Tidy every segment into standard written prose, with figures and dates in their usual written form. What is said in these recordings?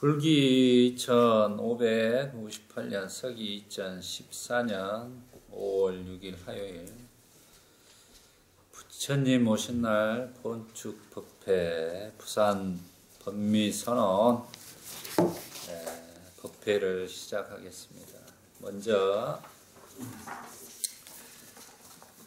불기 2558년 서기 2014년 5월 6일 화요일 부처님 오신 날 본축 법회 부산 법미선언 법회를 시작하겠습니다. 먼저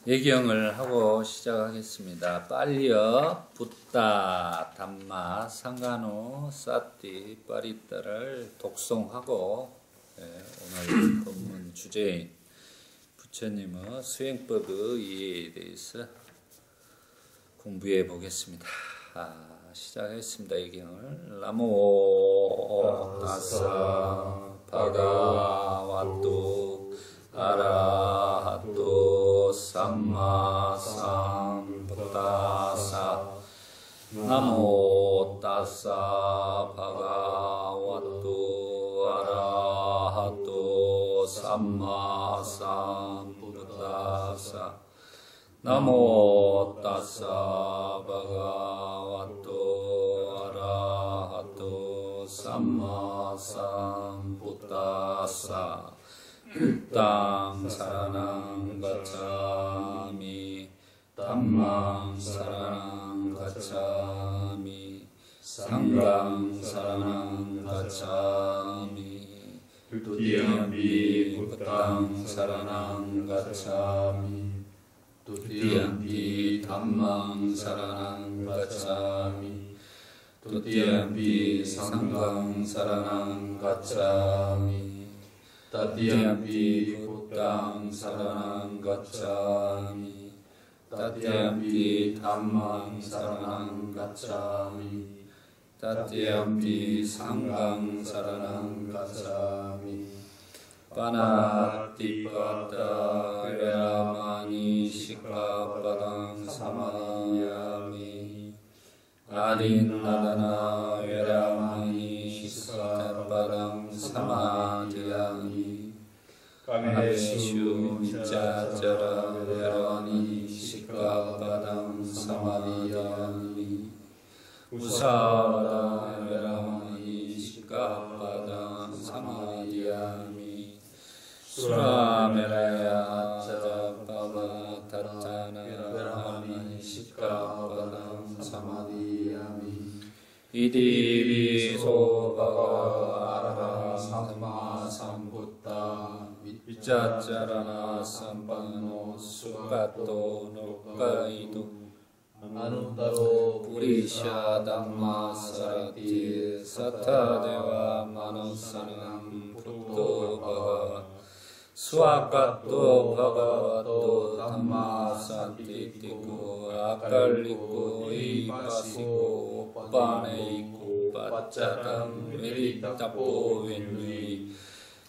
예경을 하고 시작하겠습니다. 빨리어 붓다 담마 상간호 사띠 빠리따를 독송하고 오늘 본문 주제인 부처님의 수행법의 이해에 대해서 공부해 보겠습니다. 시작하겠습니다. 예경을 나모 타사 바가와토 아라하토 삼마 삼부타사 나모 타사 바가와토 아라하토 삼마 삼부타사 나모 타사 바가와토 아라하토 삼마 삼부타사 부땅 사라낭 가차미 담망 사라낭 가차미 상강 사라낭 가차미 두띠암비 부땅 사라낭 가차미 두띠암비 담망 사라낭 가차미 두띠암비 상강 사라낭 가차미 따띠암피 부땅 사라낭 가차미 따띠암피 담망 사라낭 가차미 따띠암피 상강 사라낭 가차미 빠나띠빠따 외라마니 시카빠당 사마야미 아린나다나 외라마니 시카빠당 사마디야미 가메슈 미짜짜라 외라니 시카빠당 사마디야미 우사와다 외라니 시카빠당 사마디야미 수라메라야 짜빠바 타짜나 외라니 시카빠당 사마디야미 이디비소바가 아라하 삼마 삼부타 위짜짜라나 삼방노 수가토 노가이도 아누타로 purisha dhamma sarati sattadeva manasanam putto bhava swakato bhagavato dhamma santitiku akalliku ipasiku upaneiku paccatam viritapo vinnui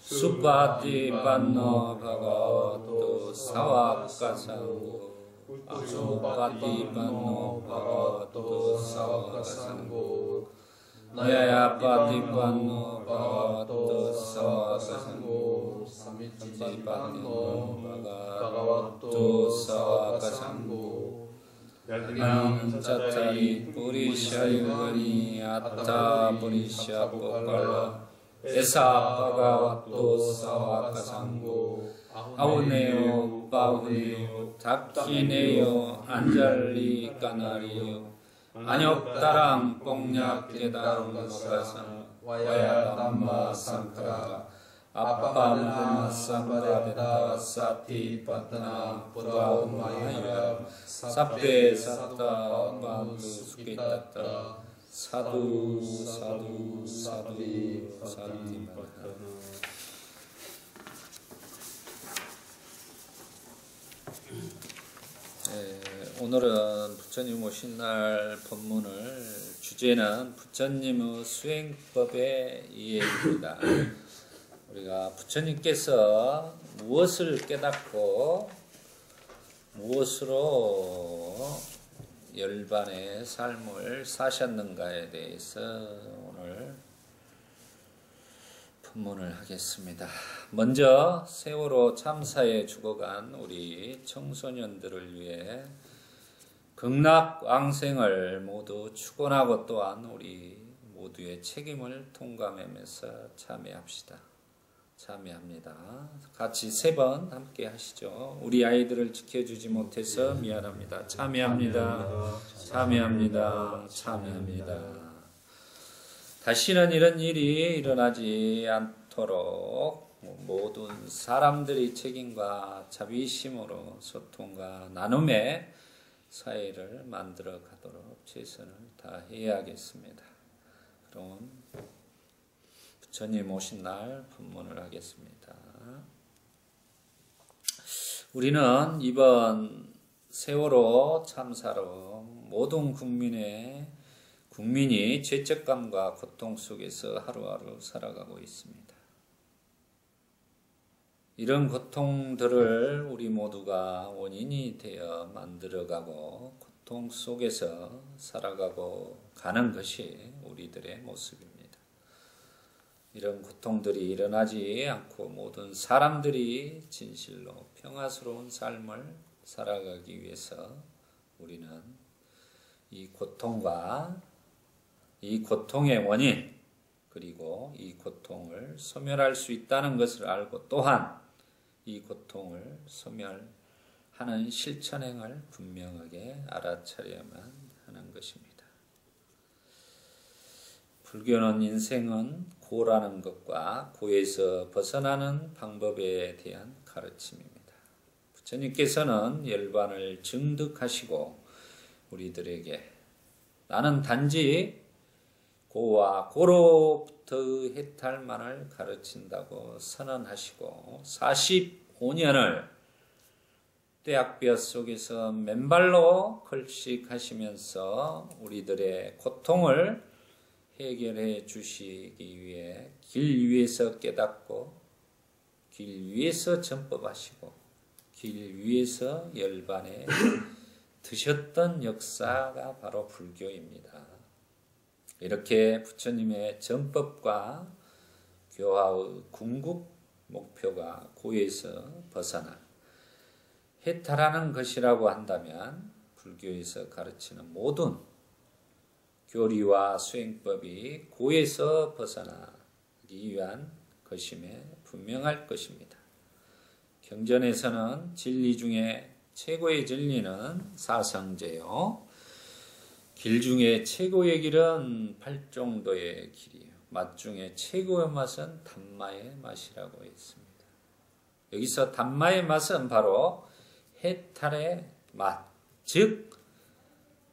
supati panno bhagavato savakasango Supati panno bhagavato savakasango Nayapati panno bhagavato savakasango Samicci panno bhagavato savakasango Yadinam caccai purisha yugani atta purisha popala Esa bhagavato savakasango 아우네요, 빠우네요, 닥키네요, 안잘리 까나리요, 안욕다랑 뽕약 깨다랑 가사, 와야 담마 상카, 아빠나 삼바데다 사티 파타나 브라우마야, 사페 사타 바두 수키타타, 사두 사두 사두 사티마타. 오늘은 부처님 오신 날 법문을 주제는 부처님의 수행법의 이해입니다. 우리가 부처님께서 무엇을 깨닫고 무엇으로 열반의 삶을 사셨는가에 대해서 오늘 법문을 하겠습니다. 먼저 세월호 참사에 죽어간 우리 청소년들을 위해 극락왕생을 모두 축원하고 또한 우리 모두의 책임을 통감하면서 참여합시다. 참여합니다. 같이 3번 함께 하시죠. 우리 아이들을 지켜주지 못해서 미안합니다. 참여합니다. 참여합니다. 참여합니다. 다시는 이런 일이 일어나지 않도록 모든 사람들이 책임과 자비심으로 소통과 나눔의 사회를 만들어 가도록 최선을 다해야겠습니다. 그럼 부처님 오신 날 본문을 하겠습니다. 우리는 이번 세월호 참사로 모든 국민이 죄책감과 고통 속에서 하루하루 살아가고 있습니다. 이런 고통들을 우리 모두가 원인이 되어 만들어가고 고통 속에서 살아가고 가는 것이 우리들의 모습입니다. 이런 고통들이 일어나지 않고 모든 사람들이 진실로 평화스러운 삶을 살아가기 위해서 우리는 이 고통과 이 고통의 원인 그리고 이 고통을 소멸할 수 있다는 것을 알고 또한 이 고통을 소멸하는 실천행을 분명하게 알아차려야만 하는 것입니다. 불교는 인생은 고라는 것과 고에서 벗어나는 방법에 대한 가르침입니다. 부처님께서는 열반을 증득하시고 우리들에게 나는 단지 고와 고로부터의 해탈만을 가르친다고 선언하시고 45년을 떼약볕 속에서 맨발로 걸식하시면서 우리들의 고통을 해결해 주시기 위해 길 위에서 깨닫고 길 위에서 전법하시고 길 위에서 열반에 드셨던 역사가 바로 불교입니다. 이렇게 부처님의 전법과 교화의 궁극 목표가 고에서 벗어나 해탈하는 것이라고 한다면 불교에서 가르치는 모든 교리와 수행법이 고에서 벗어나기 위한 것임에 분명할 것입니다. 경전에서는 진리 중에 최고의 진리는 사성제요. 길 중에 최고의 길은 팔정도의 길이에요. 맛 중에 최고의 맛은 단마의 맛이라고 했습니다. 여기서 단마의 맛은 바로 해탈의 맛, 즉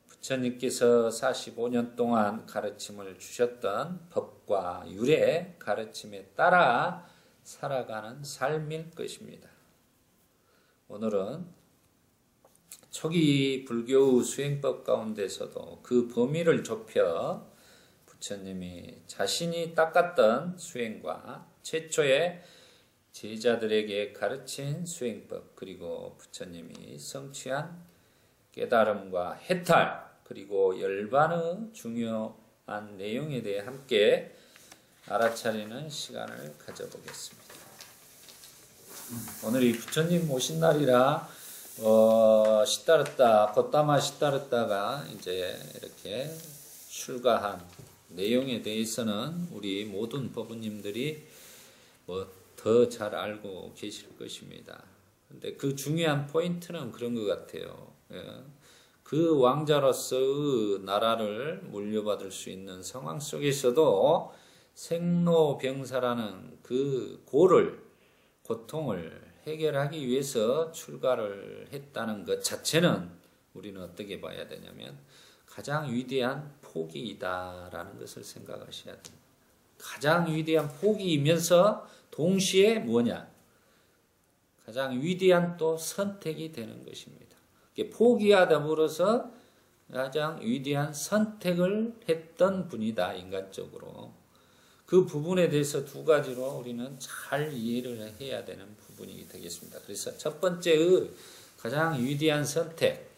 부처님께서 45년 동안 가르침을 주셨던 법과 율의 가르침에 따라 살아가는 삶일 것입니다. 오늘은 초기 불교 수행법 가운데서도 그 범위를 좁혀 부처님이 자신이 닦았던 수행과 최초의 제자들에게 가르친 수행법 그리고 부처님이 성취한 깨달음과 해탈 그리고 열반의 중요한 내용에 대해 함께 알아차리는 시간을 가져보겠습니다. 오늘이 부처님 오신 날이라 겉담아 시다르다가 이제 이렇게 출가한 내용에 대해서는 우리 모든 법부님들이 더 잘 알고 계실 것입니다. 근데 그 중요한 포인트는 그런 것 같아요. 그 왕자로서의 나라를 물려받을 수 있는 상황 속에서도 생로병사라는 그 고통을 해결하기 위해서 출가를 했다는 것 자체는 우리는 어떻게 봐야 되냐면 가장 위대한 포기이다라는 것을 생각하셔야 됩니다. 가장 위대한 포기이면서 동시에 뭐냐? 가장 위대한 또 선택이 되는 것입니다. 포기와 더불어서 가장 위대한 선택을 했던 분이다, 인간적으로. 그 부분에 대해서 두 가지로 우리는 잘 이해를 해야 되는 부분이 되겠습니다. 그래서 첫 번째의 가장 위대한 선택,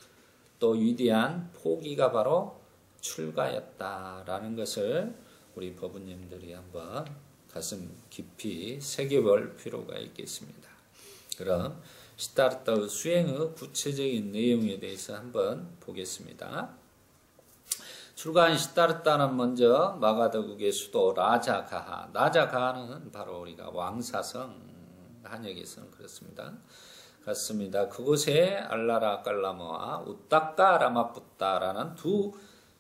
또 위대한 포기가 바로 출가였다라는 것을 우리 법부님들이 한번 가슴 깊이 새겨볼 필요가 있겠습니다. 그럼 시다르타의 수행의 구체적인 내용에 대해서 한번 보겠습니다. 출가한 시다르타는 먼저 마가더국의 수도 라자가하. 라자가하는 바로 우리가 왕사성 한역에서는 그렇습니다. 그곳에 알라라 깔라모와 우따까 라마푸따라는 두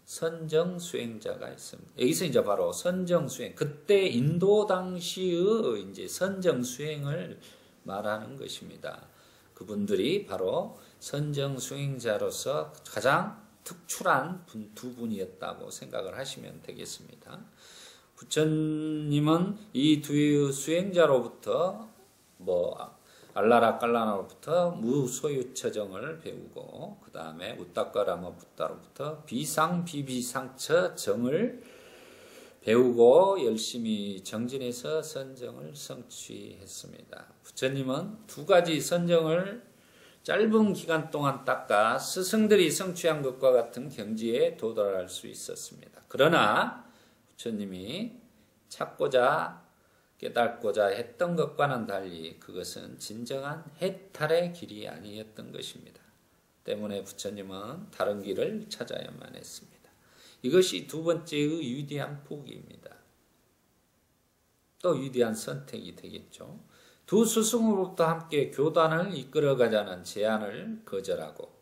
선정 수행자가 있습니다. 여기서 이제 바로 선정 수행, 그때 인도 당시의 이제 선정 수행을 말하는 것입니다. 그분들이 바로 선정 수행자로서 가장 특출한 두 분이었다고 생각을 하시면 되겠습니다. 부처님은 이 두 수행자로부터 알라라 깔라나로부터 무소유처정을 배우고 그 다음에 우따까라마부따로부터 비상비비상처 정을 배우고 열심히 정진해서 선정을 성취했습니다. 부처님은 두 가지 선정을 짧은 기간 동안 닦아 스승들이 성취한 것과 같은 경지에 도달할 수 있었습니다. 그러나 부처님이 찾고자 깨닫고자 했던 것과는 달리 그것은 진정한 해탈의 길이 아니었던 것입니다. 때문에 부처님은 다른 길을 찾아야만 했습니다. 이것이 두 번째의 위대한 포기입니다. 또 위대한 선택이 되겠죠. 두 스승으로부터 함께 교단을 이끌어가자는 제안을 거절하고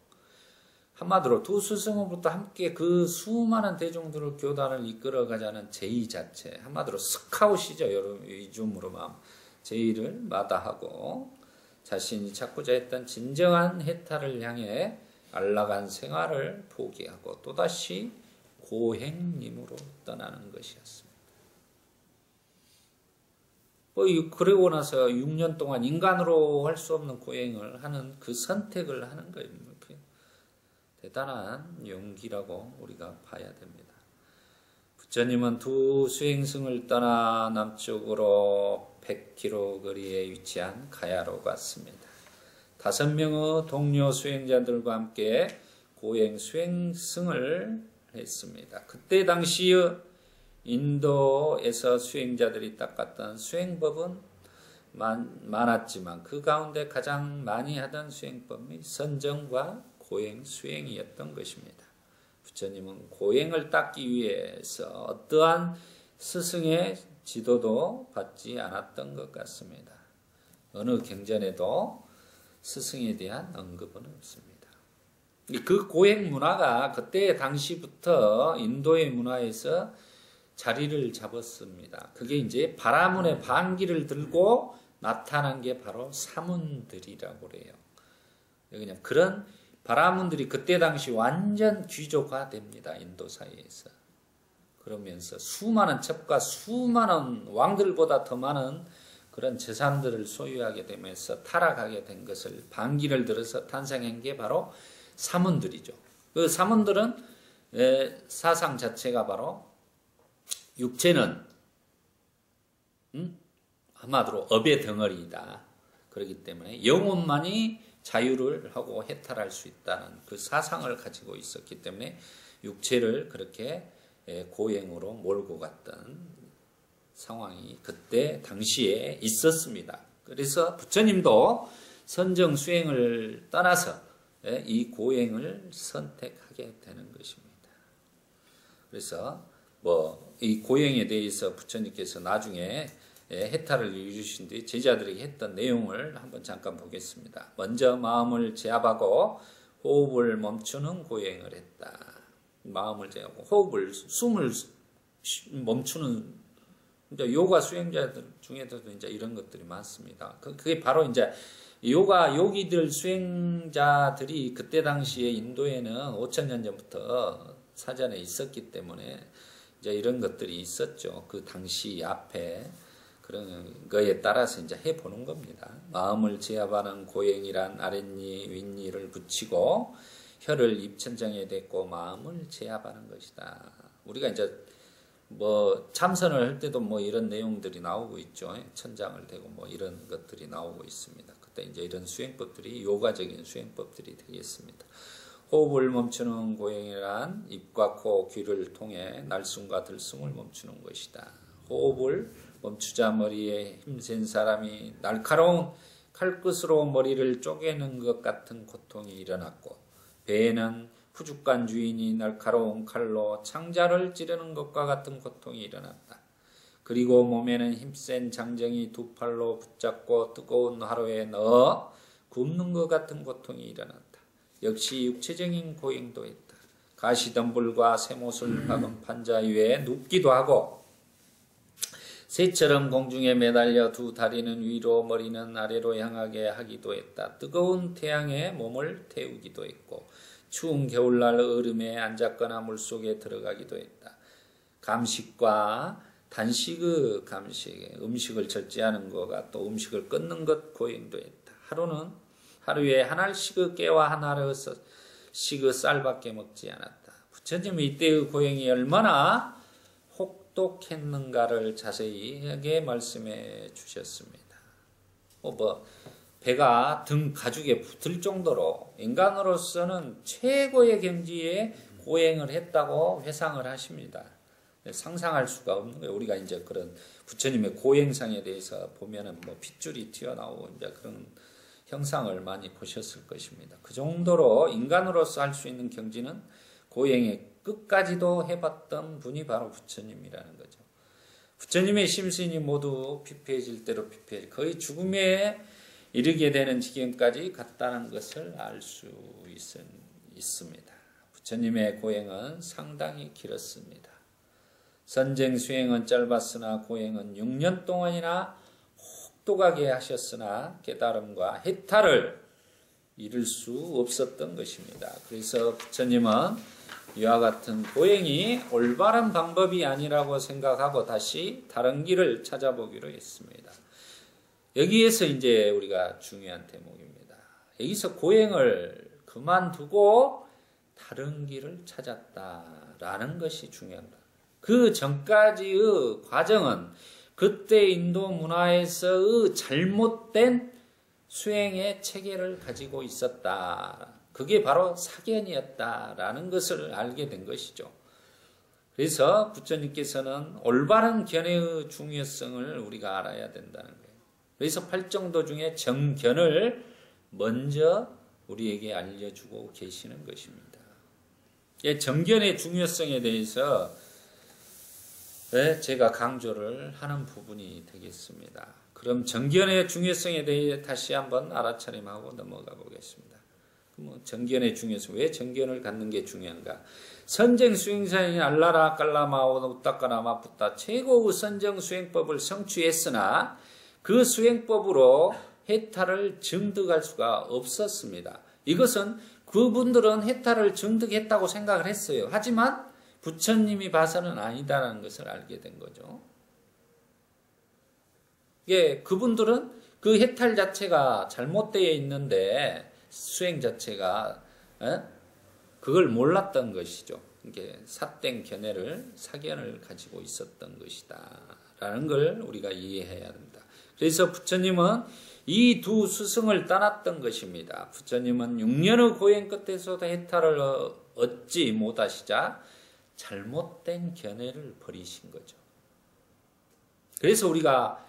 한마디로 두 스승으로부터 함께 그 수많은 대중들을 교단을 이끌어가자는 제의 자체, 한마디로 스카웃이죠. 요즘으로 말하면 제의를 마다하고 자신이 찾고자 했던 진정한 해탈을 향해 안락한 생활을 포기하고 또다시 고행님으로 떠나는 것이었습니다. 그러고 나서 6년 동안 인간으로 할 수 없는 고행을 하는 그 선택을 하는 거예요. 대단한 용기라고 우리가 봐야 됩니다. 부처님은 두 수행승을 떠나 남쪽으로 100km 거리에 위치한 가야로 갔습니다. 5명의 동료 수행자들과 함께 고행 수행승을 했습니다. 그때 당시 인도에서 수행자들이 닦았던 수행법은 많았지만 그 가운데 가장 많이 하던 수행법이 선정과 고행 수행이었던 것입니다. 부처님은 고행을 닦기 위해서 어떠한 스승의 지도도 받지 않았던 것 같습니다. 어느 경전에도 스승에 대한 언급은 없습니다. 그 고행 문화가 그때 당시부터 인도의 문화에서 자리를 잡았습니다. 그게 이제 바라문의 반기를 들고 나타난 게 바로 사문들이라고 그래요. 그냥 그런 바라문들이 그때 당시 완전 귀족화됩니다. 인도 사회에서. 그러면서 수많은 첩과 수많은 왕들보다 더 많은 그런 재산들을 소유하게 되면서 타락하게 된 것을 반기를 들어서 탄생한 게 바로 사문들이죠. 그 사문들은 사상 자체가 바로 육체는 한마디로 업의 덩어리이다. 그렇기 때문에 영혼만이 자유를 하고 해탈할 수 있다는 그 사상을 가지고 있었기 때문에 육체를 그렇게 고행으로 몰고 갔던 상황이 그때 당시에 있었습니다. 그래서 부처님도 선정 수행을 떠나서 이 고행을 선택하게 되는 것입니다. 그래서 이 고행에 대해서 부처님께서 나중에 해탈을 이루신 뒤 제자들에게 했던 내용을 한번 잠깐 보겠습니다. 먼저 마음을 제압하고 호흡을 멈추는 고행을 했다. 마음을 제압하고 호흡을, 숨을 멈추는 이제 요가 수행자들 중에서도 이제 이런 것들이 많습니다. 그게 바로 이제 요기들 수행자들이 그때 당시에 인도에는 5,000년 전부터 사전에 있었기 때문에 이제 이런 것들이 있었죠. 그 당시 앞에 그런 거에 따라서 이제 해보는 겁니다. 마음을 제압하는 고행이란 아랫니, 윗니를 붙이고 혀를 입천장에 대고 마음을 제압하는 것이다. 우리가 이제 참선을 할 때도 이런 내용들이 나오고 있죠. 천장을 대고 이런 것들이 나오고 있습니다. 그때 이제 이런 수행법들이 요가적인 수행법들이 되겠습니다. 호흡을 멈추는 고행이란 입과 코, 귀를 통해 날숨과 들숨을 멈추는 것이다. 호흡을 멈추자 머리에 힘센 사람이 날카로운 칼끝으로 머리를 쪼개는 것 같은 고통이 일어났고 배에는 푸죽간 주인이 날카로운 칼로 창자를 찌르는 것과 같은 고통이 일어났다. 그리고 몸에는 힘센 장정이 두 팔로 붙잡고 뜨거운 화로에 넣어 굽는 것 같은 고통이 일어났다. 역시 육체적인 고행도 했다. 가시덤불과 쇠못을 박은 판자 위에 눕기도 하고 새처럼 공중에 매달려 두 다리는 위로 머리는 아래로 향하게 하기도 했다. 뜨거운 태양에 몸을 태우기도 했고 추운 겨울날 얼음에 앉았거나 물속에 들어가기도 했다. 감식과 단식의 감식, 음식을 절제하는 것과 또 음식을 끊는 것 고행도 했다. 하루에 한 알씩의 깨와 한 알씩의 쌀밖에 먹지 않았다. 부처님이 이때의 고행이 얼마나 혹독했는가를 자세히 말씀해 주셨습니다. 배가 등 가죽에 붙을 정도로 인간으로서는 최고의 경지에 고행을 했다고 회상을 하십니다. 상상할 수가 없는 거예요. 우리가 이제 그런 부처님의 고행상에 대해서 보면은 핏줄이 튀어나오고 이제 그런 형상을 많이 보셨을 것입니다. 그 정도로 인간으로서 할 수 있는 경지는 고행의 끝까지도 해봤던 분이 바로 부처님이라는 거죠. 부처님의 심신이 모두 피폐해질 대로 거의 죽음에 이르게 되는 지경까지 갔다는 것을 알 수 있습니다. 부처님의 고행은 상당히 길었습니다. 선쟁 수행은 짧았으나 고행은 6년 동안이나 혹독하게 하셨으나 깨달음과 해탈을 이룰 수 없었던 것입니다. 그래서 부처님은 이와 같은 고행이 올바른 방법이 아니라고 생각하고 다시 다른 길을 찾아보기로 했습니다. 여기에서 이제 우리가 중요한 대목입니다. 여기서 고행을 그만두고 다른 길을 찾았다라는 것이 중요합니다. 그 전까지의 과정은 그때 인도 문화에서의 잘못된 수행의 체계를 가지고 있었다. 그게 바로 사견이었다라는 것을 알게 된 것이죠. 그래서 부처님께서는 올바른 견해의 중요성을 우리가 알아야 된다는 거예요. 그래서 팔정도 중에 정견을 먼저 우리에게 알려주고 계시는 것입니다. 정견의 중요성에 대해서 제가 강조를 하는 부분이 되겠습니다. 그럼 정견의 중요성에 대해 다시 한번 알아차림하고 넘어가 보겠습니다. 그럼 정견의 중요성, 왜 정견을 갖는 게 중요한가? 선정 수행사인 알라라 깔라마오 우따까나 마푸따 최고의 선정 수행법을 성취했으나 그 수행법으로 해탈을 증득할 수가 없었습니다. 이것은 그분들은 해탈을 증득했다고 생각을 했어요. 하지만 부처님이 봐서는 아니다라는 것을 알게 된 거죠. 그분들은 그 해탈 자체가 잘못되어 있는데 수행 자체가 그걸 몰랐던 것이죠. 이게 삿된 사견을 가지고 있었던 것이다라는 걸 우리가 이해해야 합니다. 그래서 부처님은 이 두 스승을 떠났던 것입니다. 부처님은 6년의 고행 끝에서도 해탈을 얻지 못하시자 잘못된 견해를 버리신 거죠. 그래서 우리가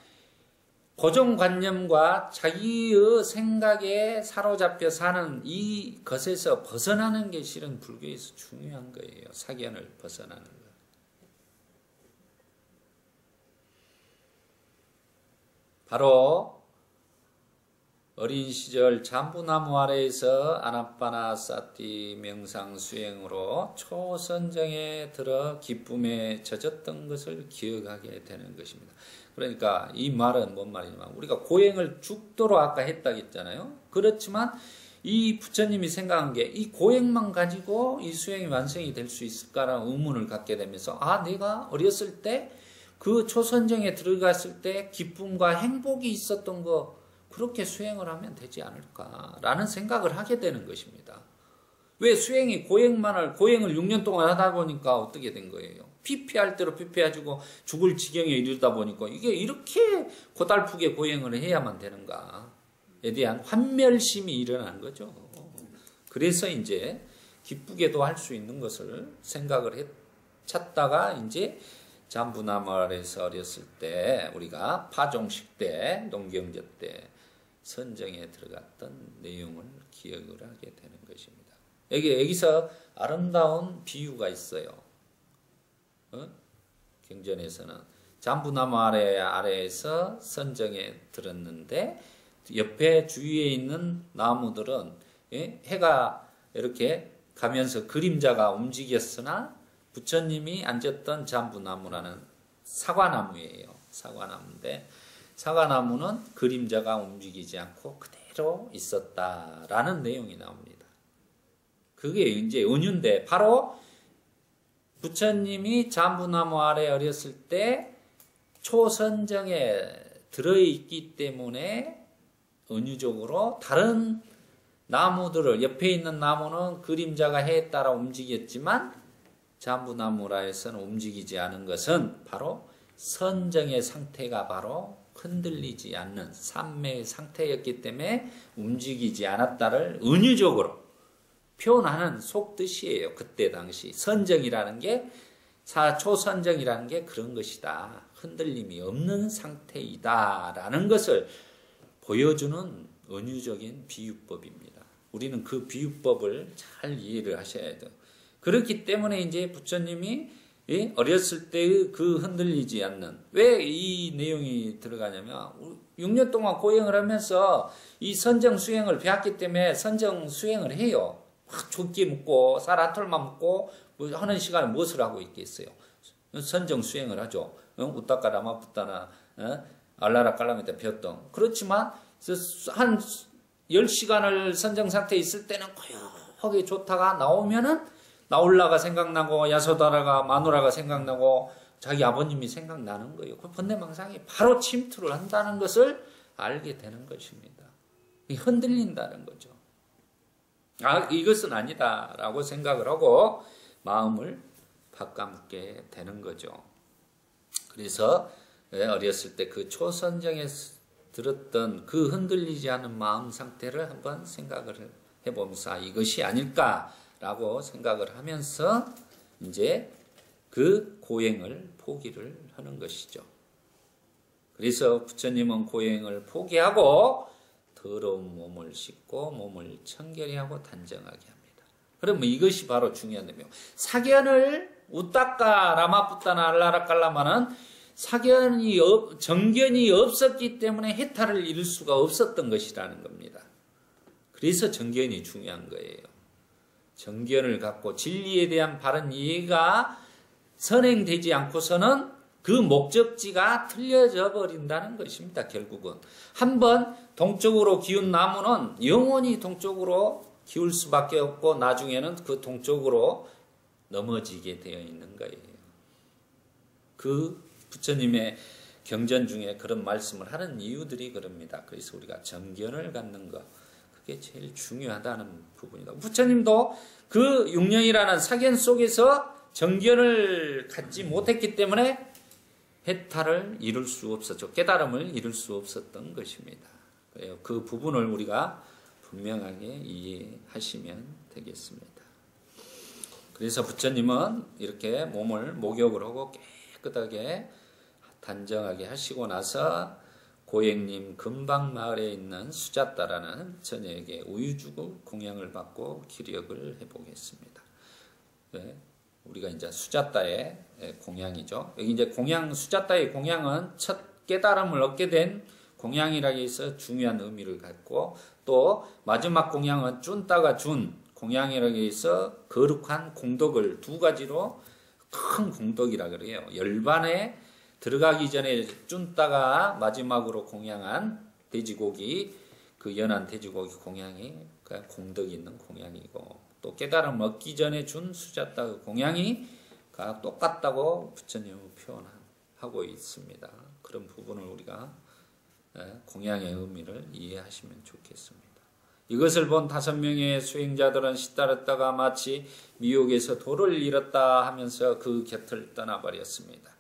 고정관념과 자기의 생각에 사로잡혀 사는 이 것에서 벗어나는 게 실은 불교에서 중요한 거예요. 사견을 벗어나는 거. 바로 어린 시절 잠부나무 아래에서 아나빠나사티 명상 수행으로 초선정에 들어 기쁨에 젖었던 것을 기억하게 되는 것입니다. 그러니까 이 말은 뭔 말이냐면 우리가 고행을 죽도록 아까 했다고 했잖아요. 그렇지만 이 부처님이 생각한 게 이 고행만 가지고 이 수행이 완성이 될 수 있을까라는 의문을 갖게 되면서 내가 어렸을 때 그 초선정에 들어갔을 때 기쁨과 행복이 있었던 거 그렇게 수행을 하면 되지 않을까라는 생각을 하게 되는 것입니다. 왜 고행을 6년 동안 하다 보니까 어떻게 된 거예요? 피폐할 대로 피폐해지고 죽을 지경에 이르다 보니까 이게 이렇게 고달프게 고행을 해야만 되는가에 대한 환멸심이 일어난 거죠. 그래서 이제 기쁘게도 할 수 있는 것을 생각을 찾다가 이제 잠부나무 아래에서 어렸을 때 우리가 파종식 때 농경제 때 선정에 들어갔던 내용을 기억을 하게 되는 것입니다. 여기서 아름다운 비유가 있어요. 경전에서는 잠부나무 아래에서 선정에 들었는데 옆에 주위에 있는 나무들은 해가 이렇게 가면서 그림자가 움직였으나 부처님이 앉았던 잠부나무라는 사과나무예요. 사과나무인데 사과나무는 그림자가 움직이지 않고 그대로 있었다라는 내용이 나옵니다. 그게 이제 은유인데 바로 부처님이 잠부나무 아래 어렸을 때 초선정에 들어있기 때문에 은유적으로 다른 나무들을 옆에 있는 나무는 그림자가 해에 따라 움직였지만 잠부나무라에서는 움직이지 않은 것은 바로 선정의 상태가 바로 흔들리지 않는 삼매의 상태였기 때문에 움직이지 않았다를 은유적으로 표현하는 속뜻이에요. 그때 당시 선정이라는 게 초선정이라는 게 그런 것이다. 흔들림이 없는 상태이다라는 것을 보여주는 은유적인 비유법입니다. 우리는 그 비유법을 잘 이해를 하셔야 돼요. 그렇기 때문에 이제 부처님이 어렸을 때의 그 흔들리지 않는, 왜 이 내용이 들어가냐면 6년 동안 고행을 하면서 이 선정 수행을 배웠기 때문에 선정 수행을 해요. 막 조끼 묶고 쌀 한 톨만 묶고 뭐 하는 시간에 무엇을 하고 있겠어요. 선정 수행을 하죠. 우따까 라마푸따나 알라라 깔라메다 배웠던. 그렇지만 한 10시간을 선정 상태에 있을 때는 고요하게 좋다가 나오면은 나올라가 생각나고 야소다라가 마누라가 생각나고 자기 아버님이 생각나는 거예요. 그 번뇌망상이 바로 침투를 한다는 것을 알게 되는 것입니다. 흔들린다는 거죠. 이것은 아니다라고 생각을 하고 마음을 바꿔먹게 되는 거죠. 그래서 어렸을 때 그 초선정에 들었던 그 흔들리지 않은 마음 상태를 한번 생각을 해보면서 이것이 아닐까라고 생각을 하면서 이제 그 고행을 포기를 하는 것이죠. 그래서 부처님은 고행을 포기하고 더러운 몸을 씻고 몸을 청결히 하고 단정하게 합니다. 그러면 이것이 바로 중요한 내용. 사견을 우따까 라마푸따나 알라라깔라마는 정견이 없었기 때문에 해탈을 이룰 수가 없었던 것이라는 겁니다. 그래서 정견이 중요한 거예요. 정견을 갖고 진리에 대한 바른 이해가 선행되지 않고서는 그 목적지가 틀려져 버린다는 것입니다. 결국은 한번 동쪽으로 기운 나무는 영원히 동쪽으로 기울 수밖에 없고 나중에는 그 동쪽으로 넘어지게 되어 있는 거예요. 그 부처님의 경전 중에 그런 말씀을 하는 이유들이 그럽니다. 그래서 우리가 정견을 갖는 것, 그게 제일 중요하다는 부분이다. 부처님도 그 6년이라는 사견 속에서 정견을 갖지 못했기 때문에 해탈을 이룰 수 없었죠. 깨달음을 이룰 수 없었던 것입니다. 그 부분을 우리가 분명하게 이해하시면 되겠습니다. 그래서 부처님은 이렇게 몸을 목욕을 하고 깨끗하게 단정하게 하시고 나서 고행님 근방마을에 있는 수자따라는 처녀에게 우유 주고 공양을 받고 기력을 해보겠습니다. 우리가 이제 수자따의 공양이죠. 여기 이제 수자따의 공양은 첫 깨달음을 얻게 된 공양이라고 해서 중요한 의미를 갖고, 또 마지막 공양은 쭌따가 준 공양이라고 해서 거룩한 공덕을 두 가지로 큰 공덕이라고 그래요. 열반에 들어가기 전에 쭌따가 마지막으로 공양한 돼지고기, 그 연한 돼지고기 공양이 공덕이 있는 공양이고, 또 깨달음 얻기 전에 준 수자따 그 공양이 똑같다고 부처님은 표현하고 있습니다. 그런 부분을 우리가 공양의 의미를 이해하시면 좋겠습니다. 이것을 본 5명의 수행자들은 시달렸다가 마치 미혹에서 도를 잃었다 하면서 그 곁을 떠나버렸습니다.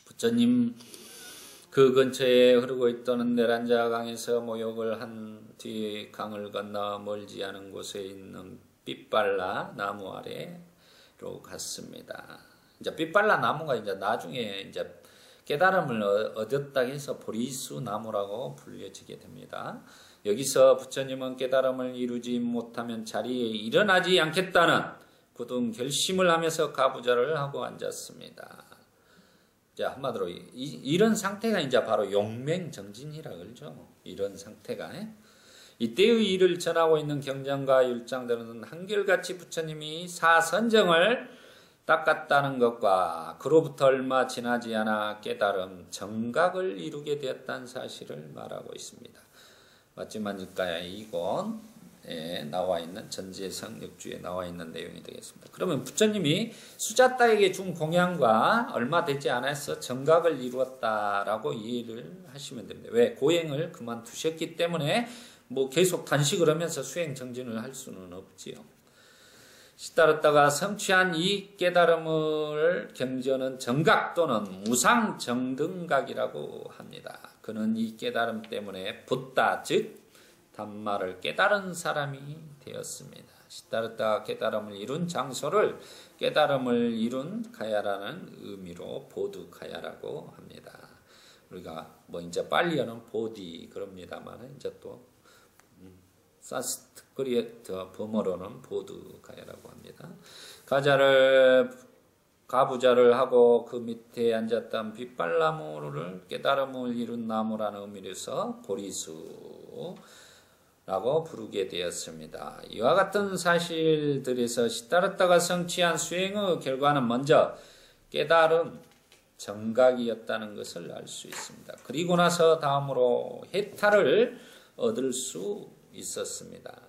부처님 그 근처에 흐르고 있던 내란자 강에서 모욕을 한 뒤 강을 건너 멀지 않은 곳에 있는 삐빨라 나무 아래로 갔습니다. 이제 삐빨라 나무가 이제 나중에 이제 깨달음을 얻었다 해서 보리수 나무라고 불려지게 됩니다. 여기서 부처님은 깨달음을 이루지 못하면 자리에 일어나지 않겠다는 굳은 결심을 하면서 가부좌를 하고 앉았습니다. 자, 한마디로 이런 상태가 이제 바로 용맹정진이라 그러죠. 이런 상태가. 이때의 일을 전하고 있는 경전과 율장들은 한결같이 부처님이 사선정을 닦았다는 것과 그로부터 얼마 지나지 않아 깨달음 정각을 이루게 되었다는 사실을 말하고 있습니다. 마지막일까요? 이곤에 나와 있는 전지성 역주에 나와 있는 내용이 되겠습니다. 그러면 부처님이 수자따에게 준 공양과 얼마 되지 않아서 정각을 이루었다라고 이해를 하시면 됩니다. 왜? 고행을 그만두셨기 때문에 뭐 계속 단식을 하면서 수행 정진을 할 수는 없지요. 시다르타가 성취한 이 깨달음을 경전은 정각 또는 무상정등각이라고 합니다. 그는 이 깨달음 때문에 붓다 즉 단마를 깨달은 사람이 되었습니다. 시다르타가 깨달음을 이룬 장소를 깨달음을 이룬 가야라는 의미로 보드가야라고 합니다. 우리가 뭐 이제 빨리어는 보디 그럽니다만 이제 또 산스크리트 범어로는 보드가야라고 합니다. 가부좌를 하고 그 밑에 앉았던 빛발나무를 깨달음을 이룬 나무라는 의미로서 보리수라고 부르게 되었습니다. 이와 같은 사실들에서 시다르타가 성취한 수행의 결과는 먼저 깨달음 정각이었다는 것을 알 수 있습니다. 그리고 나서 다음으로 해탈을 얻을 수 있었습니다.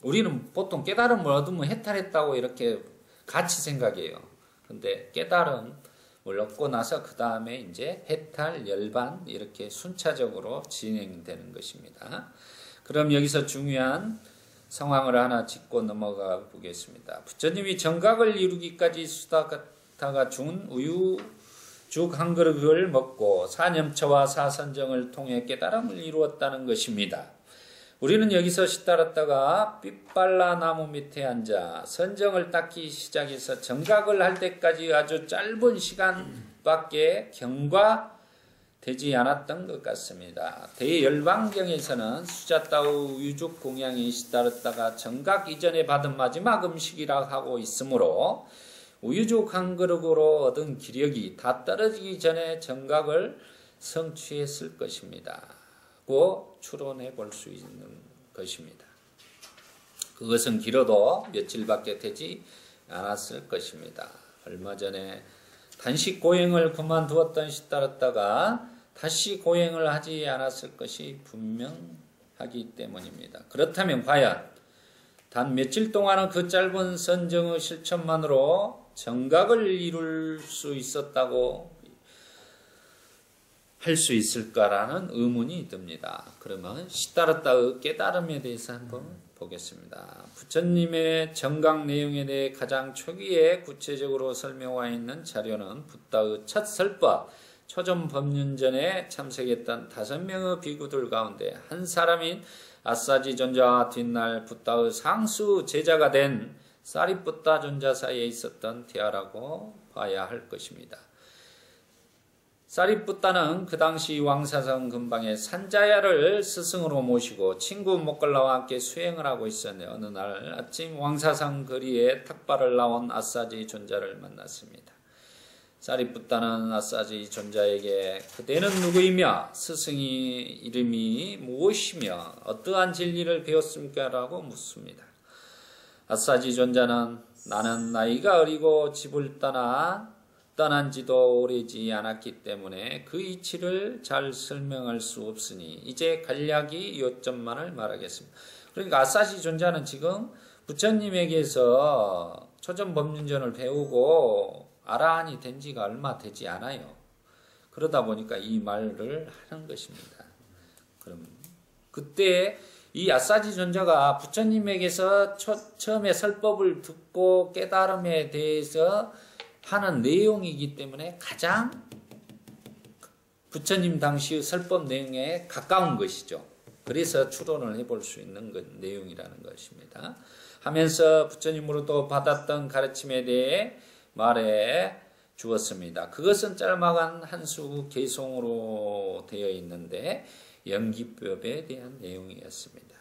우리는 보통 깨달음을 얻으면 해탈했다고 이렇게 같이 생각해요. 근데 깨달음을 얻고 나서 그 다음에 이제 해탈, 열반 이렇게 순차적으로 진행되는 것입니다. 그럼 여기서 중요한 상황을 하나 짚고 넘어가 보겠습니다. 부처님이 정각을 이루기까지 수다타가 준 우유죽 한 그릇을 먹고 사념처와 사선정을 통해 깨달음을 이루었다는 것입니다. 우리는 여기서 시다르타가 삐빨라 나무 밑에 앉아 선정을 닦기 시작해서 정각을 할 때까지 아주 짧은 시간밖에 경과되지 않았던 것 같습니다. 대열반경에서는 수자따의 유죽 공양이 시다르타가 정각 이전에 받은 마지막 음식이라 하고 있으므로 우유죽 한 그릇으로 얻은 기력이 다 떨어지기 전에 정각을 성취했을 것입니다. 고 추론해 볼 수 있는 것입니다. 그것은 길어도 며칠밖에 되지 않았을 것입니다. 얼마 전에 단식 고행을 그만두었던 시다르타가 다시 고행을 하지 않았을 것이 분명하기 때문입니다. 그렇다면 과연 단 며칠 동안은 그 짧은 선정의 실천만으로 정각을 이룰 수 있었다고 할 수 있을까라는 의문이 듭니다. 그러면 시다르타의 깨달음에 대해서 한번 보겠습니다. 부처님의 정각 내용에 대해 가장 초기에 구체적으로 설명와 있는 자료는 붓다의 첫 설법 초전법륜전에 참석했던 5명의 비구들 가운데 한 사람인 아사지 존자와 뒷날 붓다의 상수 제자가 된 사리푸타 존자 사이에 있었던 대화라고 봐야 할 것입니다. 사리푸타는 그 당시 왕사성 근방에 산자야를 스승으로 모시고 친구 목걸라와 함께 수행을 하고 있었는데 어느 날 아침 왕사성 거리에 탁발을 나온 아사지 존자를 만났습니다. 사리푸타는 아사지 존자에게 그대는 누구이며 스승의 이름이 무엇이며 어떠한 진리를 배웠습니까? 라고 묻습니다. 아사지 존자는 나는 나이가 어리고 집을 떠난 지도 오래지 않았기 때문에 그 이치를 잘 설명할 수 없으니 이제 간략히 요점만을 말하겠습니다. 그러니까 아사지 존자는 지금 부처님에게서 초전법륜전을 배우고 아라한이 된 지가 얼마 되지 않아요. 그러다 보니까 이 말을 하는 것입니다. 그럼 그때 이 아사지 존자가 부처님에게서 처음에 설법을 듣고 깨달음에 대해서 하는 내용이기 때문에 가장 부처님 당시의 설법 내용에 가까운 것이죠. 그래서 추론을 해볼 수 있는 내용이라는 것입니다. 하면서 부처님으로부터 받았던 가르침에 대해 말해 주었습니다. 그것은 짤막한 한수 개송으로 되어 있는데 연기법에 대한 내용이었습니다.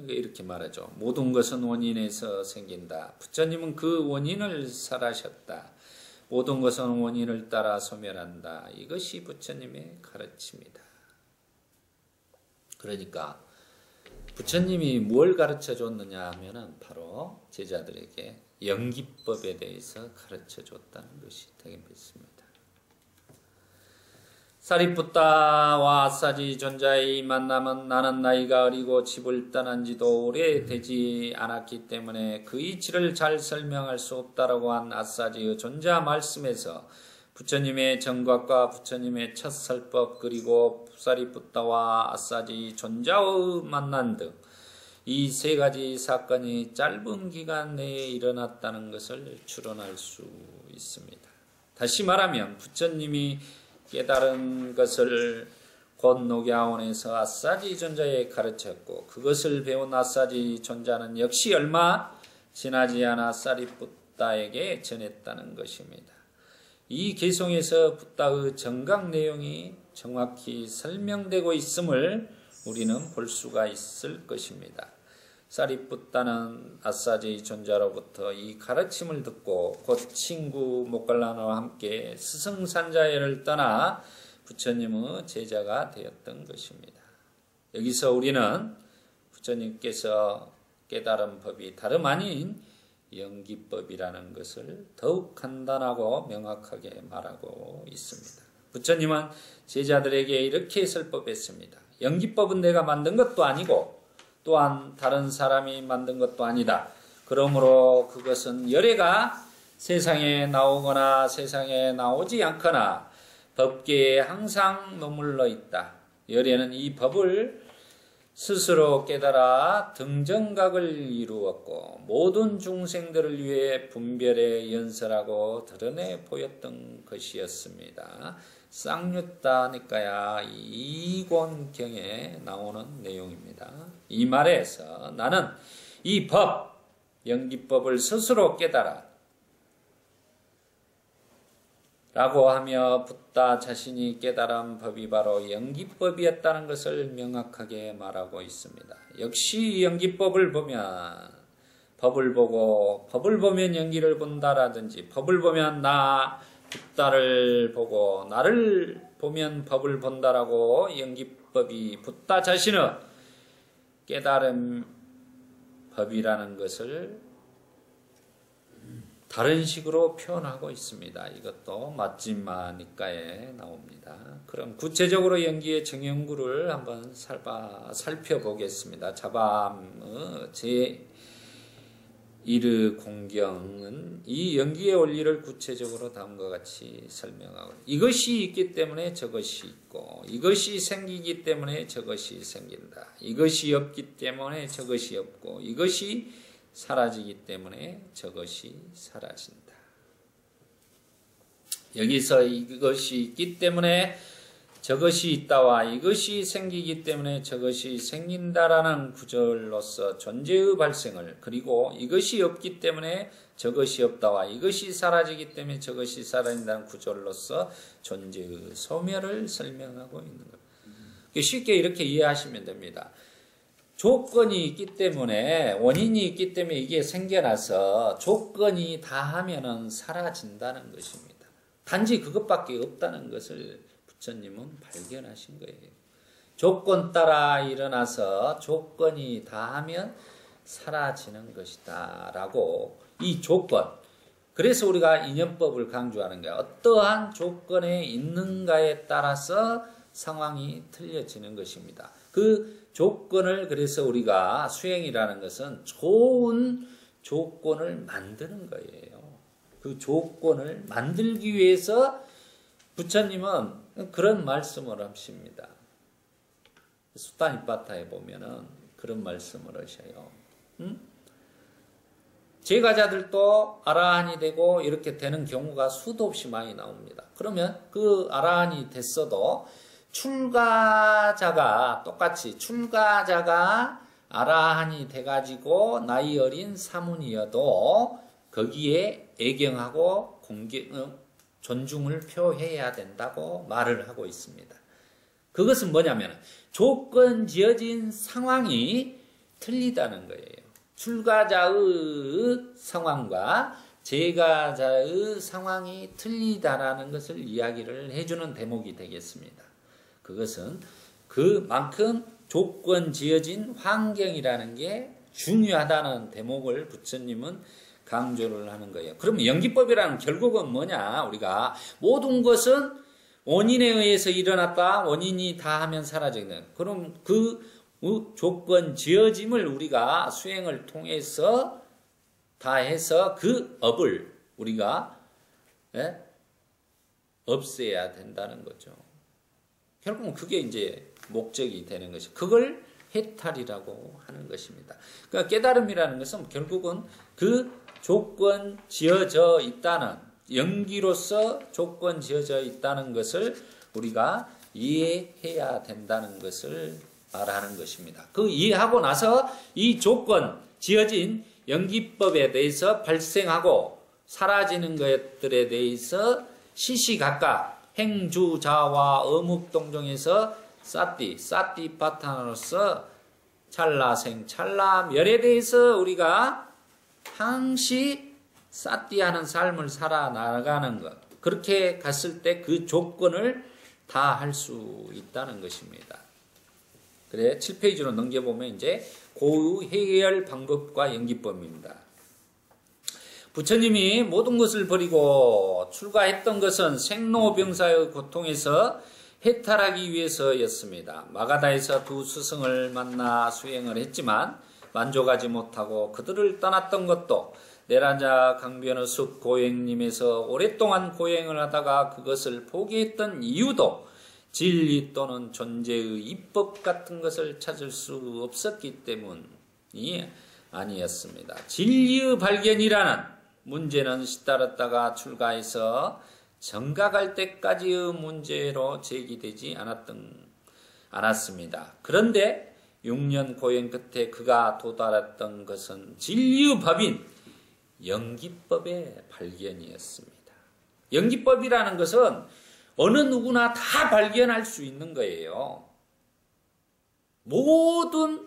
이렇게 말하죠. 모든 것은 원인에서 생긴다. 부처님은 그 원인을 살아셨다. 모든 것은 원인을 따라 소멸한다. 이것이 부처님의 가르침이다. 그러니까 부처님이 뭘 가르쳐 줬느냐 하면은 바로 제자들에게 연기법에 대해서 가르쳐 줬다는 것이 되겠습니다. 사리푸타와 아사지 존자의 만남은 나는 나이가 어리고 집을 떠난 지도 오래되지 않았기 때문에 그 이치를 잘 설명할 수 없다라고 한 아사지의 존자 말씀에서 부처님의 정각과 부처님의 첫 설법 그리고 사리푸타와 아사지 존자의 만남 등 이 세 가지 사건이 짧은 기간 내에 일어났다는 것을 추론할 수 있습니다. 다시 말하면 부처님이 깨달은 것을 곧 녹야원에서 아사지 존자에 가르쳤고 그것을 배운 아사지 존자는 역시 얼마 지나지 않아 사리푸타에게 전했다는 것입니다. 이 개송에서 붓다의 정각 내용이 정확히 설명되고 있음을 우리는 볼 수가 있을 것입니다. 사리푸타는 아사지 존자로부터 이 가르침을 듣고 곧 친구 모갈라나와 함께 스승산자회를 떠나 부처님의 제자가 되었던 것입니다. 여기서 우리는 부처님께서 깨달은 법이 다름 아닌 연기법이라는 것을 더욱 간단하고 명확하게 말하고 있습니다. 부처님은 제자들에게 이렇게 설법했습니다. 연기법은 내가 만든 것도 아니고 또한 다른 사람이 만든 것도 아니다. 그러므로 그것은 열애가 세상에 나오거나 세상에 나오지 않거나 법계에 항상 머물러 있다. 열애는 이 법을 스스로 깨달아 등정각을 이루었고 모든 중생들을 위해 분별에 연설하고 드러내 보였던 것이었습니다. 쌍유타 니까야 2권경에 나오는 내용입니다. 이 말에서 나는 이 법, 연기법을 스스로 깨달아 라고 하며 붓다 자신이 깨달은 법이 바로 연기법이었다는 것을 명확하게 말하고 있습니다. 역시 연기법을 보면 법을 보고 법을 보면 연기를 본다라든지 법을 보면 나 붓다를 보고 나를 보면 법을 본다라고 연기법이 붓다 자신의 깨달은 법이라는 것을 다른 식으로 표현하고 있습니다. 이것도 마지마 니까에 나옵니다. 그럼 구체적으로 연기의 정연구를 한번 살펴보겠습니다. 자밤의 제1의 공경은 이 연기의 원리를 구체적으로 다음과 같이 설명하고 이것이 있기 때문에 저것이 있고 이것이 생기기 때문에 저것이 생긴다. 이것이 없기 때문에 저것이 없고 이것이 사라지기 때문에 저것이 사라진다. 여기서 이것이 있기 때문에 저것이 있다와 이것이 생기기 때문에 저것이 생긴다라는 구절로서 존재의 발생을 그리고 이것이 없기 때문에 저것이 없다와 이것이 사라지기 때문에 저것이 사라진다는 구절로서 존재의 소멸을 설명하고 있는 것. 쉽게 이렇게 이해하시면 됩니다. 조건이 있기 때문에 원인이 있기 때문에 이게 생겨나서 조건이 다하면은 사라진다는 것입니다. 단지 그것밖에 없다는 것을 부처님은 발견하신 거예요. 조건 따라 일어나서 조건이 다하면 사라지는 것이다 라고 이 조건 그래서 우리가 인연법을 강조하는 거야. 어떠한 조건에 있는가에 따라서 상황이 틀려지는 것입니다. 그 조건을 그래서 우리가 수행이라는 것은 좋은 조건을 만드는 거예요. 그 조건을 만들기 위해서 부처님은 그런 말씀을 하십니다. 수타니파타에 보면은 그런 말씀을 하셔요. 제가자들도 아라한이 되고 이렇게 되는 경우가 수도 없이 많이 나옵니다. 그러면 그 아라한이 됐어도 출가자가 똑같이 출가자가 아라한이 돼가지고 나이 어린 사문이어도 거기에 애경하고 존중을 표해야 된다고 말을 하고 있습니다. 그것은 뭐냐면 조건 지어진 상황이 틀리다는 거예요. 출가자의 상황과 재가자의 상황이 틀리다라는 것을 이야기를 해주는 대목이 되겠습니다. 그것은 그만큼 조건 지어진 환경이라는 게 중요하다는 대목을 부처님은 강조를 하는 거예요. 그럼 연기법이라는 결국은 뭐냐? 우리가 모든 것은 원인에 의해서 일어났다. 원인이 다 하면 사라지는. 그럼 그 조건 지어짐을 우리가 수행을 통해서 다 해서 그 업을 우리가 없애야 된다는 거죠. 결국은 그게 이제 목적이 되는 것이 그걸 해탈이라고 하는 것입니다. 그러니까 깨달음이라는 것은 결국은 그 조건 지어져 있다는 연기로서 조건 지어져 있다는 것을 우리가 이해해야 된다는 것을 말하는 것입니다. 그 이해하고 나서 이 조건 지어진 연기법에 대해서 발생하고 사라지는 것들에 대해서 시시각각 행주자와 어묵동정에서 사띠파탄으로서 찰나생 찰나멸에 대해서 우리가 항시 사띠하는 삶을 살아나가는 것, 그렇게 갔을 때 그 조건을 다 할 수 있다는 것입니다. 그래 7페이지로 넘겨보면 이제 고의 해결 방법과 연기법입니다. 부처님이 모든 것을 버리고 출가했던 것은 생로병사의 고통에서 해탈하기 위해서였습니다. 마가다에서 두 스승을 만나 수행을 했지만 만족하지 못하고 그들을 떠났던 것도 내란자 강변의 숲 고행님에서 오랫동안 고행을 하다가 그것을 포기했던 이유도 진리 또는 존재의 입법 같은 것을 찾을 수 없었기 때문이 아니었습니다. 진리의 발견이라는 문제는 시달렸다가 출가해서 정각할 때까지의 문제로 제기되지 않았습니다. 그런데 6년 고행 끝에 그가 도달했던 것은 진리의 법인 연기법의 발견이었습니다. 연기법이라는 것은 어느 누구나 다 발견할 수 있는 거예요. 모든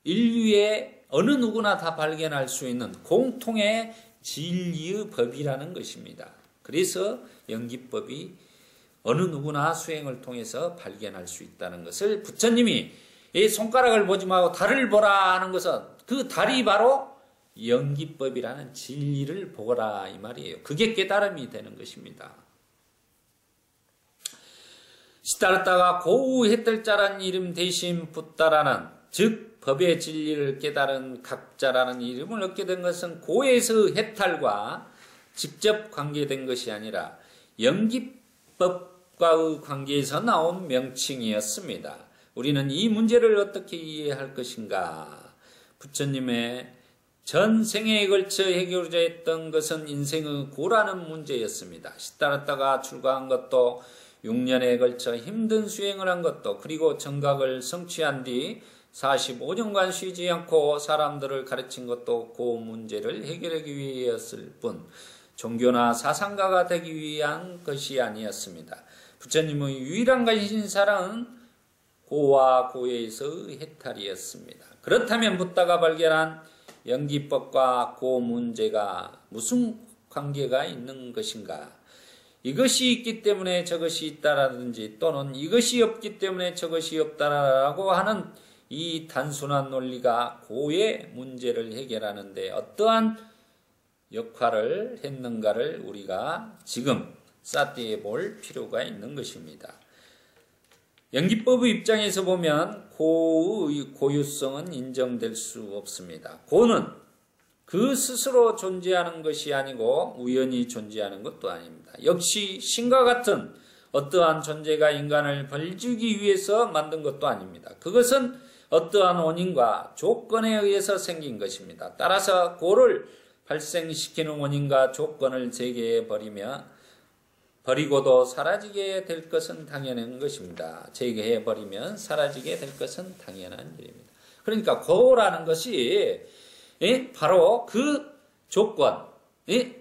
인류의 어느 누구나 다 발견할 수 있는 공통의 진리의 법이라는 것입니다. 그래서 연기법이 어느 누구나 수행을 통해서 발견할 수 있다는 것을 부처님이 이 손가락을 보지 말고 달을 보라 하는 것은 그 달이 바로 연기법이라는 진리를 보거라 이 말이에요. 그게 깨달음이 되는 것입니다. 시달렸다가 고우해떨자라는 이름 대신 붓다라는 즉 법의 진리를 깨달은 각자라는 이름을 얻게 된 것은 고에서 해탈과 직접 관계된 것이 아니라 연기법과의 관계에서 나온 명칭이었습니다. 우리는 이 문제를 어떻게 이해할 것인가? 부처님의 전생에 걸쳐 해결하자 했던 것은 인생의 고라는 문제였습니다. 시달렸다가 출가한 것도 6년에 걸쳐 힘든 수행을 한 것도 그리고 정각을 성취한 뒤 45년간 쉬지 않고 사람들을 가르친 것도 그 문제를 해결하기 위해였을 뿐 종교나 사상가가 되기 위한 것이 아니었습니다. 부처님의 유일한 관심사랑은 고와 고에서의 해탈이었습니다. 그렇다면 붓다가 발견한 연기법과 그 문제가 무슨 관계가 있는 것인가? 이것이 있기 때문에 저것이 있다라든지 또는 이것이 없기 때문에 저것이 없다라고 하는 이 단순한 논리가 고의 문제를 해결하는 데 어떠한 역할을 했는가를 우리가 지금 싸띠해 볼 필요가 있는 것입니다. 연기법의 입장에서 보면 고의 고유성은 인정될 수 없습니다. 고는 그 스스로 존재하는 것이 아니고 우연히 존재하는 것도 아닙니다. 역시 신과 같은 어떠한 존재가 인간을 벌주기 위해서 만든 것도 아닙니다. 그것은 어떠한 원인과 조건에 의해서 생긴 것입니다. 따라서 고를 발생시키는 원인과 조건을 제거해 버리고도 사라지게 될 것은 당연한 것입니다. 제거해 버리면 사라지게 될 것은 당연한 일입니다. 그러니까 고라는 것이 바로 그 조건,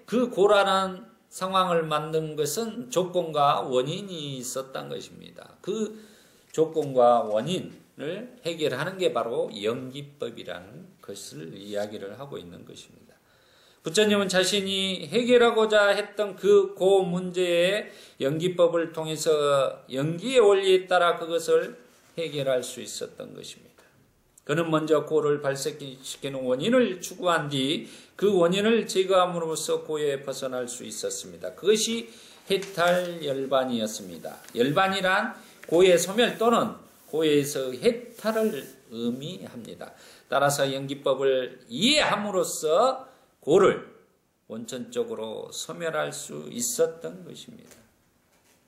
그 고라는 상황을 만든 것은 조건과 원인이 있었던 것입니다. 그 조건과 원인을 해결하는 게 바로 연기법이라는 것을 이야기를 하고 있는 것입니다. 부처님은 자신이 해결하고자 했던 그 문제의 연기법을 통해서 연기의 원리에 따라 그것을 해결할 수 있었던 것입니다. 그는 먼저 고를 발생시키는 원인을 추구한 뒤 그 원인을 제거함으로써 고에 벗어날 수 있었습니다. 그것이 해탈 열반이었습니다. 열반이란 고의 소멸 또는 고에서 해탈을 의미합니다. 따라서 연기법을 이해함으로써 고를 원천적으로 소멸할 수 있었던 것입니다.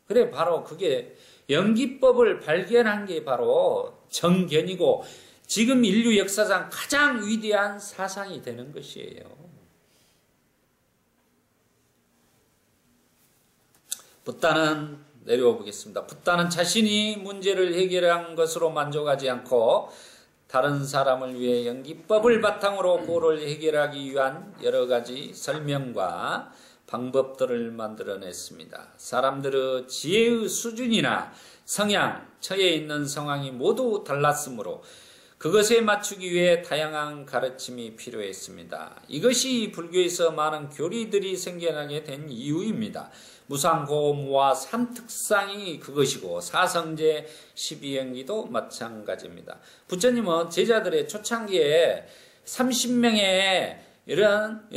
그래 바로 그게 연기법을 발견한 게 바로 정견이고 지금 인류 역사상 가장 위대한 사상이 되는 것이에요. 붓다는 내려와 보겠습니다. 붓다는 자신이 문제를 해결한 것으로 만족하지 않고 다른 사람을 위해 연기법을 바탕으로 고를 해결하기 위한 여러 가지 설명과 방법들을 만들어냈습니다. 사람들의 지혜의 수준이나 성향, 처해 있는 상황이 모두 달랐으므로 그것에 맞추기 위해 다양한 가르침이 필요했습니다. 이것이 불교에서 많은 교리들이 생겨나게 된 이유입니다. 무상고무와 삼특상이 그것이고 사성제 12연기도 마찬가지입니다. 부처님은 제자들의 초창기에 30명의 이런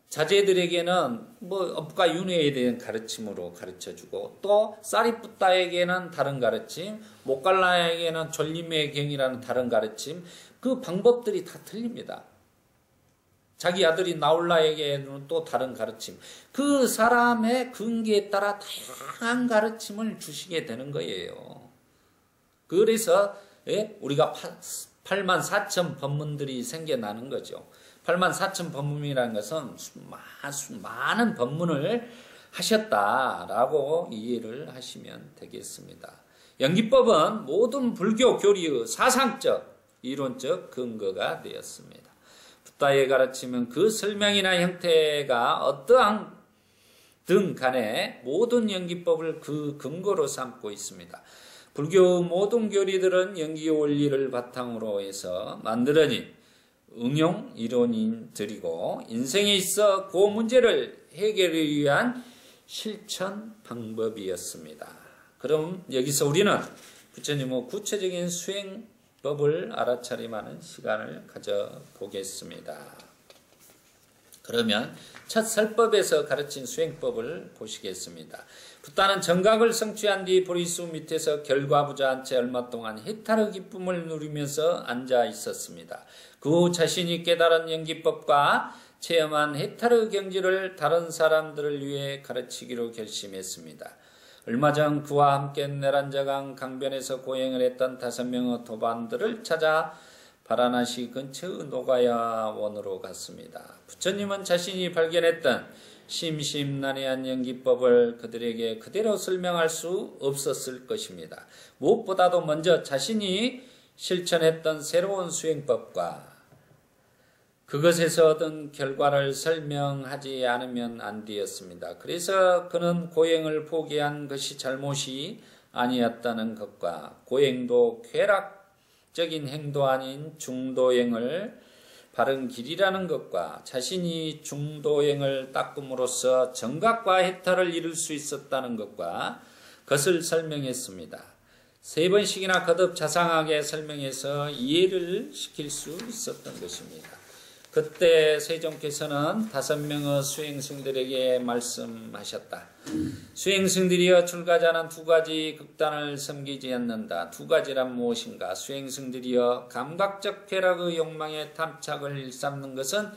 자제들에게는 업과 윤회에 대한 가르침으로 가르쳐주고 또 사리푸타에게는 다른 가르침, 모갈라에게는 졸림의 경이라는 다른 가르침, 그 방법들이 다 틀립니다. 자기 아들이 나홀라에게는 또 다른 가르침, 그 사람의 근기에 따라 다양한 가르침을 주시게 되는 거예요. 그래서 우리가 84,000 법문들이 생겨나는 거죠. 84,000 법문이라는 것은 많은 법문을 하셨다라고 이해를 하시면 되겠습니다. 연기법은 모든 불교 교리의 사상적, 이론적 근거가 되었습니다. 붓다의 가르침은 그 설명이나 형태가 어떠한 등 간에 모든 연기법을 그 근거로 삼고 있습니다. 불교 모든 교리들은 연기 원리를 바탕으로 해서 만들어진 응용 이론들이고 인생에 있어 그 문제를 해결하기 위한 실천 방법이었습니다. 그럼 여기서 우리는 부처님의 구체적인 수행법을 알아차림하는 시간을 가져보겠습니다. 그러면 첫 설법에서 가르친 수행법을 보시겠습니다. 붓다는 정각을 성취한 뒤 보리수 밑에서 결과부자한 채 얼마 동안 해탈의 기쁨을 누리면서 앉아 있었습니다. 그 후 자신이 깨달은 연기법과 체험한 해탈의 경지를 다른 사람들을 위해 가르치기로 결심했습니다. 얼마 전 그와 함께 내란자강 강변에서 고행을 했던 5명의 도반들을 찾아 바라나시 근처의 노가야원으로 갔습니다. 부처님은 자신이 발견했던 심심난해한 연기법을 그들에게 그대로 설명할 수 없었을 것입니다. 무엇보다도 먼저 자신이 실천했던 새로운 수행법과 그것에서 얻은 결과를 설명하지 않으면 안 되었습니다. 그래서 그는 고행을 포기한 것이 잘못이 아니었다는 것과 고행도 쾌락적인 행도 아닌 중도행을 바른 길이라는 것과 자신이 중도행을 닦음으로써 정각과 해탈을 이룰 수 있었다는 것과 그것을 설명했습니다. 3번씩이나 거듭 자상하게 설명해서 이해를 시킬 수 있었던 것입니다. 그때 세종께서는 5명의 수행승들에게 말씀하셨다. 수행승들이여 출가자는 2가지 극단을 섬기지 않는다. 2가지란 무엇인가? 수행승들이여 감각적 쾌락의 욕망에 탐착을 일삼는 것은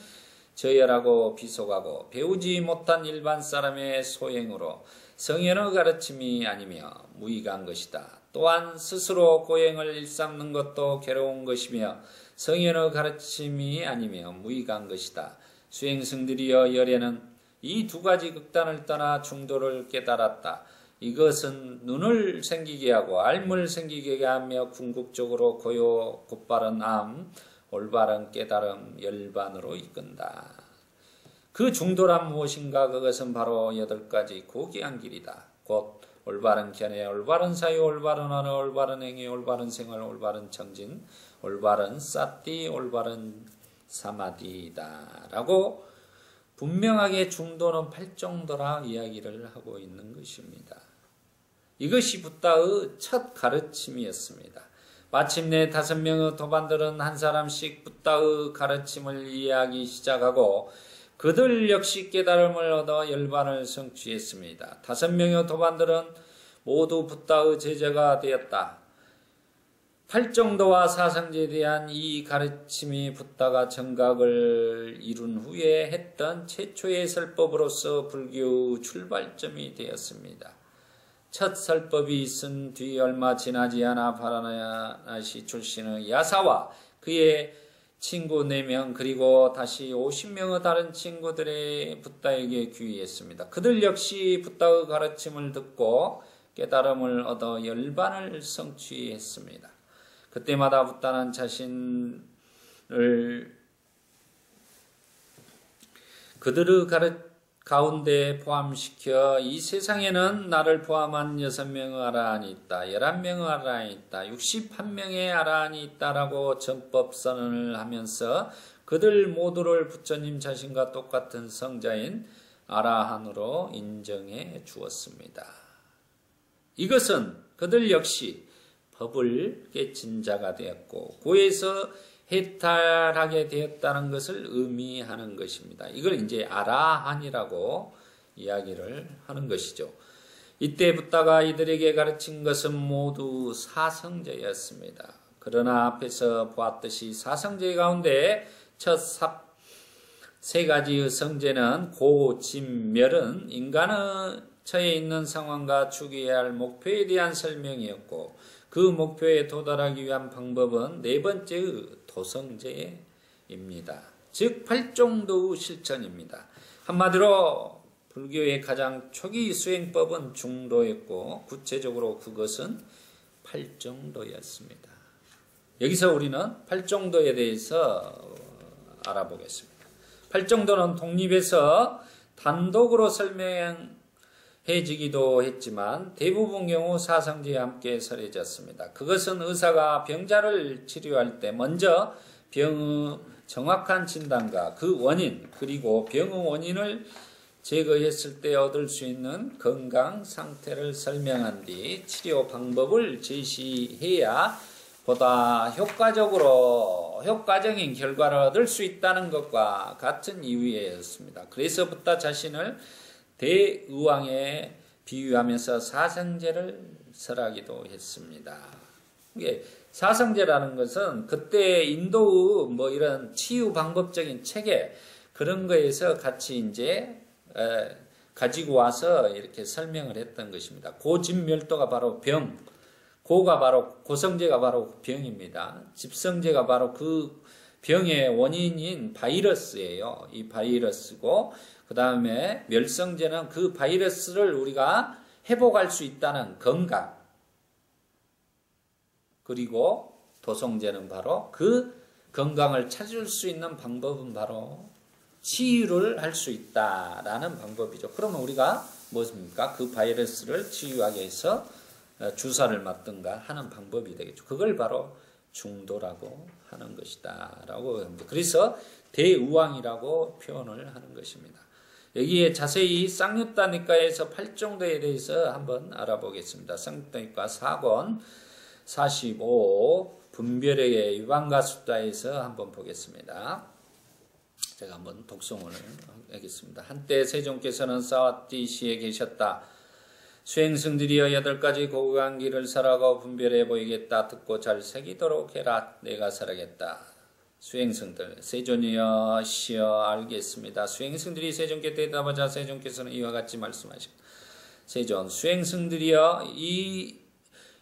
저열하고 비속하고 배우지 못한 일반 사람의 소행으로 성현의 가르침이 아니며 무익한 것이다. 또한 스스로 고행을 일삼는 것도 괴로운 것이며 성현의 가르침이 아니며 무익한 것이다. 수행승들이여 열에는 이 2가지 극단을 떠나 중도를 깨달았다. 이것은 눈을 생기게 하고 알물 생기게 하며 궁극적으로 고요 곧바른 암, 올바른 깨달음, 열반으로 이끈다. 그 중도란 무엇인가? 그것은 바로 8가지 고귀한 길이다. 곧 올바른 견해, 올바른 사유, 올바른 언어, 올바른 행위, 올바른 생활, 올바른 정진, 올바른 사띠, 올바른 사마디이다 라고 분명하게 중도는 8정도라 이야기를 하고 있는 것입니다. 이것이 붓다의 첫 가르침이었습니다. 마침내 5명의 도반들은 한 사람씩 붓다의 가르침을 이해하기 시작하고 그들 역시 깨달음을 얻어 열반을 성취했습니다. 5명의 도반들은 모두 붓다의 제자가 되었다. 8정도와 사상제에 대한 이 가르침이 붓다가 정각을 이룬 후에 했던 최초의 설법으로서 불교의 출발점이 되었습니다. 첫 설법이 있은 뒤 얼마 지나지 않아 바라나시 출신의 야사와 그의 친구 4명 그리고 다시 50명의 다른 친구들의 붓다에게 귀의했습니다. 그들 역시 붓다의 가르침을 듣고 깨달음을 얻어 열반을 성취했습니다. 그때마다 붓다는 자신을 그들의 가운데 포함시켜 이 세상에는 나를 포함한 6명의 아라한이 있다. 11명의 아라한이 있다. 61명의 아라한이 있다라고 전법 선언을 하면서 그들 모두를 부처님 자신과 똑같은 성자인 아라한으로 인정해 주었습니다. 이것은 그들 역시 법을 깨친 자가 되었고 고에서 해탈하게 되었다는 것을 의미하는 것입니다. 이걸 이제 아라한이라고 이야기를 하는 것이죠. 이때 붓다가 이들에게 가르친 것은 모두 사성제였습니다. 그러나 앞에서 보았듯이 사성제 가운데 첫 3가지의 성제는 고진멸은 인간의 처해 있는 상황과 추구해야 할 목표에 대한 설명이었고 그 목표에 도달하기 위한 방법은 4번째의 도성제입니다. 즉 8정도의 실천입니다. 한마디로 불교의 가장 초기 수행법은 중도였고 구체적으로 그것은 8정도였습니다. 여기서 우리는 8정도에 대해서 알아보겠습니다. 8정도는 독립해서 단독으로 설명해지기도 했지만 대부분 경우 사상제에 함께 설해졌습니다. 그것은 의사가 병자를 치료할 때 먼저 병의 정확한 진단과 그 원인 그리고 병의 원인을 제거했을 때 얻을 수 있는 건강 상태를 설명한 뒤 치료 방법을 제시해야 보다 효과적인 결과를 얻을 수 있다는 것과 같은 이유였습니다. 그래서 붓다 자신을 대의왕에 비유하면서 사성제를 설하기도 했습니다. 이게 사성제라는 것은 그때 인도의 이런 치유 방법적인 체계 그런 거에서 같이 이제 가지고 와서 이렇게 설명을 했던 것입니다. 고진멸도가 바로 병, 고성제가 바로 병입니다. 집성제가 바로 그 병의 원인인 바이러스예요. 이 바이러스고 그 다음에 멸성제는 그 바이러스를 우리가 회복할 수 있다는 건강 그리고 도성제는 바로 그 건강을 찾을 수 있는 방법은 바로 치유를 할 수 있다라는 방법이죠. 그러면 우리가 무엇입니까? 그 바이러스를 치유하기 위해서 주사를 맞든가 하는 방법이 되겠죠. 그걸 바로 중도라고 하는 것이다 라고 합니다. 그래서 대의왕이라고 표현을 하는 것입니다. 여기에 자세히 쌍육다니까에서 8정도에 대해서 한번 알아보겠습니다. 쌍육다니까 4권 45 분별의 유방가숫다에서 한번 보겠습니다. 제가 한번 독송을 하겠습니다. 한때 세종께서는 사와띠시에 계셨다. 수행승들이여 8가지 고귀한 길을 살아가 분별해 보이겠다. 듣고 잘 새기도록 해라. 내가 살아겠다. 수행승들 세존이여 시여 알겠습니다. 수행승들이 세존께 대답하자 세존께서는 이와 같이 말씀하십니다. 세존 수행승들이여 이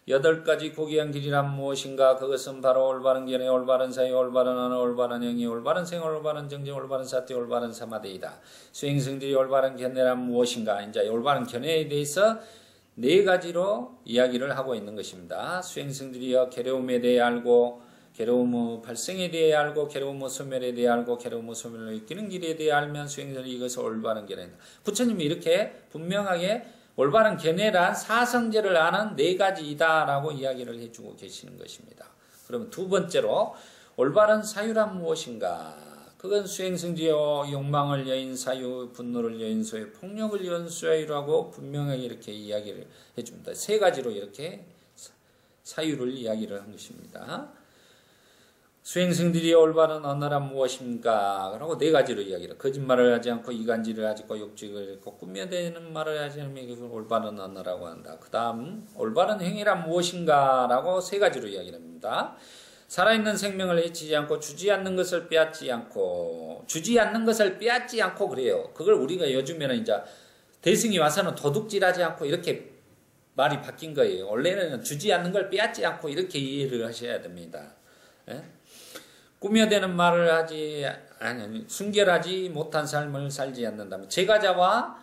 8가지 고귀한 길이란 무엇인가? 그것은 바로 올바른 견해, 올바른 사유, 올바른 언어, 올바른 행위, 올바른 생활, 올바른 정진, 올바른 사태, 올바른 사마대이다. 수행승들이 올바른 견해란 무엇인가? 이제 올바른 견해에 대해서 4가지로 이야기를 하고 있는 것입니다. 수행승들이여 괴로움에 대해 알고 괴로움의 발생에 대해 알고 괴로움의 소멸에 대해 알고 괴로움의 소멸을 이끄는 길에 대해 알면 수행승들이 이것을 올바른 견해다. 부처님이 이렇게 분명하게 올바른 견해란 사성제를 아는 네 가지이다라고 이야기를 해주고 계시는 것입니다. 그러면 두 번째로 올바른 사유란 무엇인가? 그건 수행승지요, 욕망을 여인 사유, 분노를 여인 소유, 폭력을 여인 사유라고 분명하게 이렇게 이야기를 해줍니다. 세 가지로 이렇게 사유를 이야기를 한 것입니다. 수행승들이 올바른 언어란 무엇입니까? 라고 네 가지로 이야기를. 거짓말을 하지 않고 이간질을 하지 않고 욕직을 했고 꾸며대는 말을 하지 않으면 이것을 올바른 언어라고 한다. 그 다음 올바른 행위란 무엇인가? 라고 세 가지로 이야기를 합니다. 살아있는 생명을 해치지 않고 주지 않는 것을 빼앗지 않고 그래요. 그걸 우리가 요즘에는 이제 대승이 와서는 도둑질하지 않고 이렇게 말이 바뀐 거예요. 원래는 주지 않는 걸 빼앗지 않고 이렇게 이해를 하셔야 됩니다. 예? 꾸며대는 말을 순결하지 못한 삶을 살지 않는다면 제가자와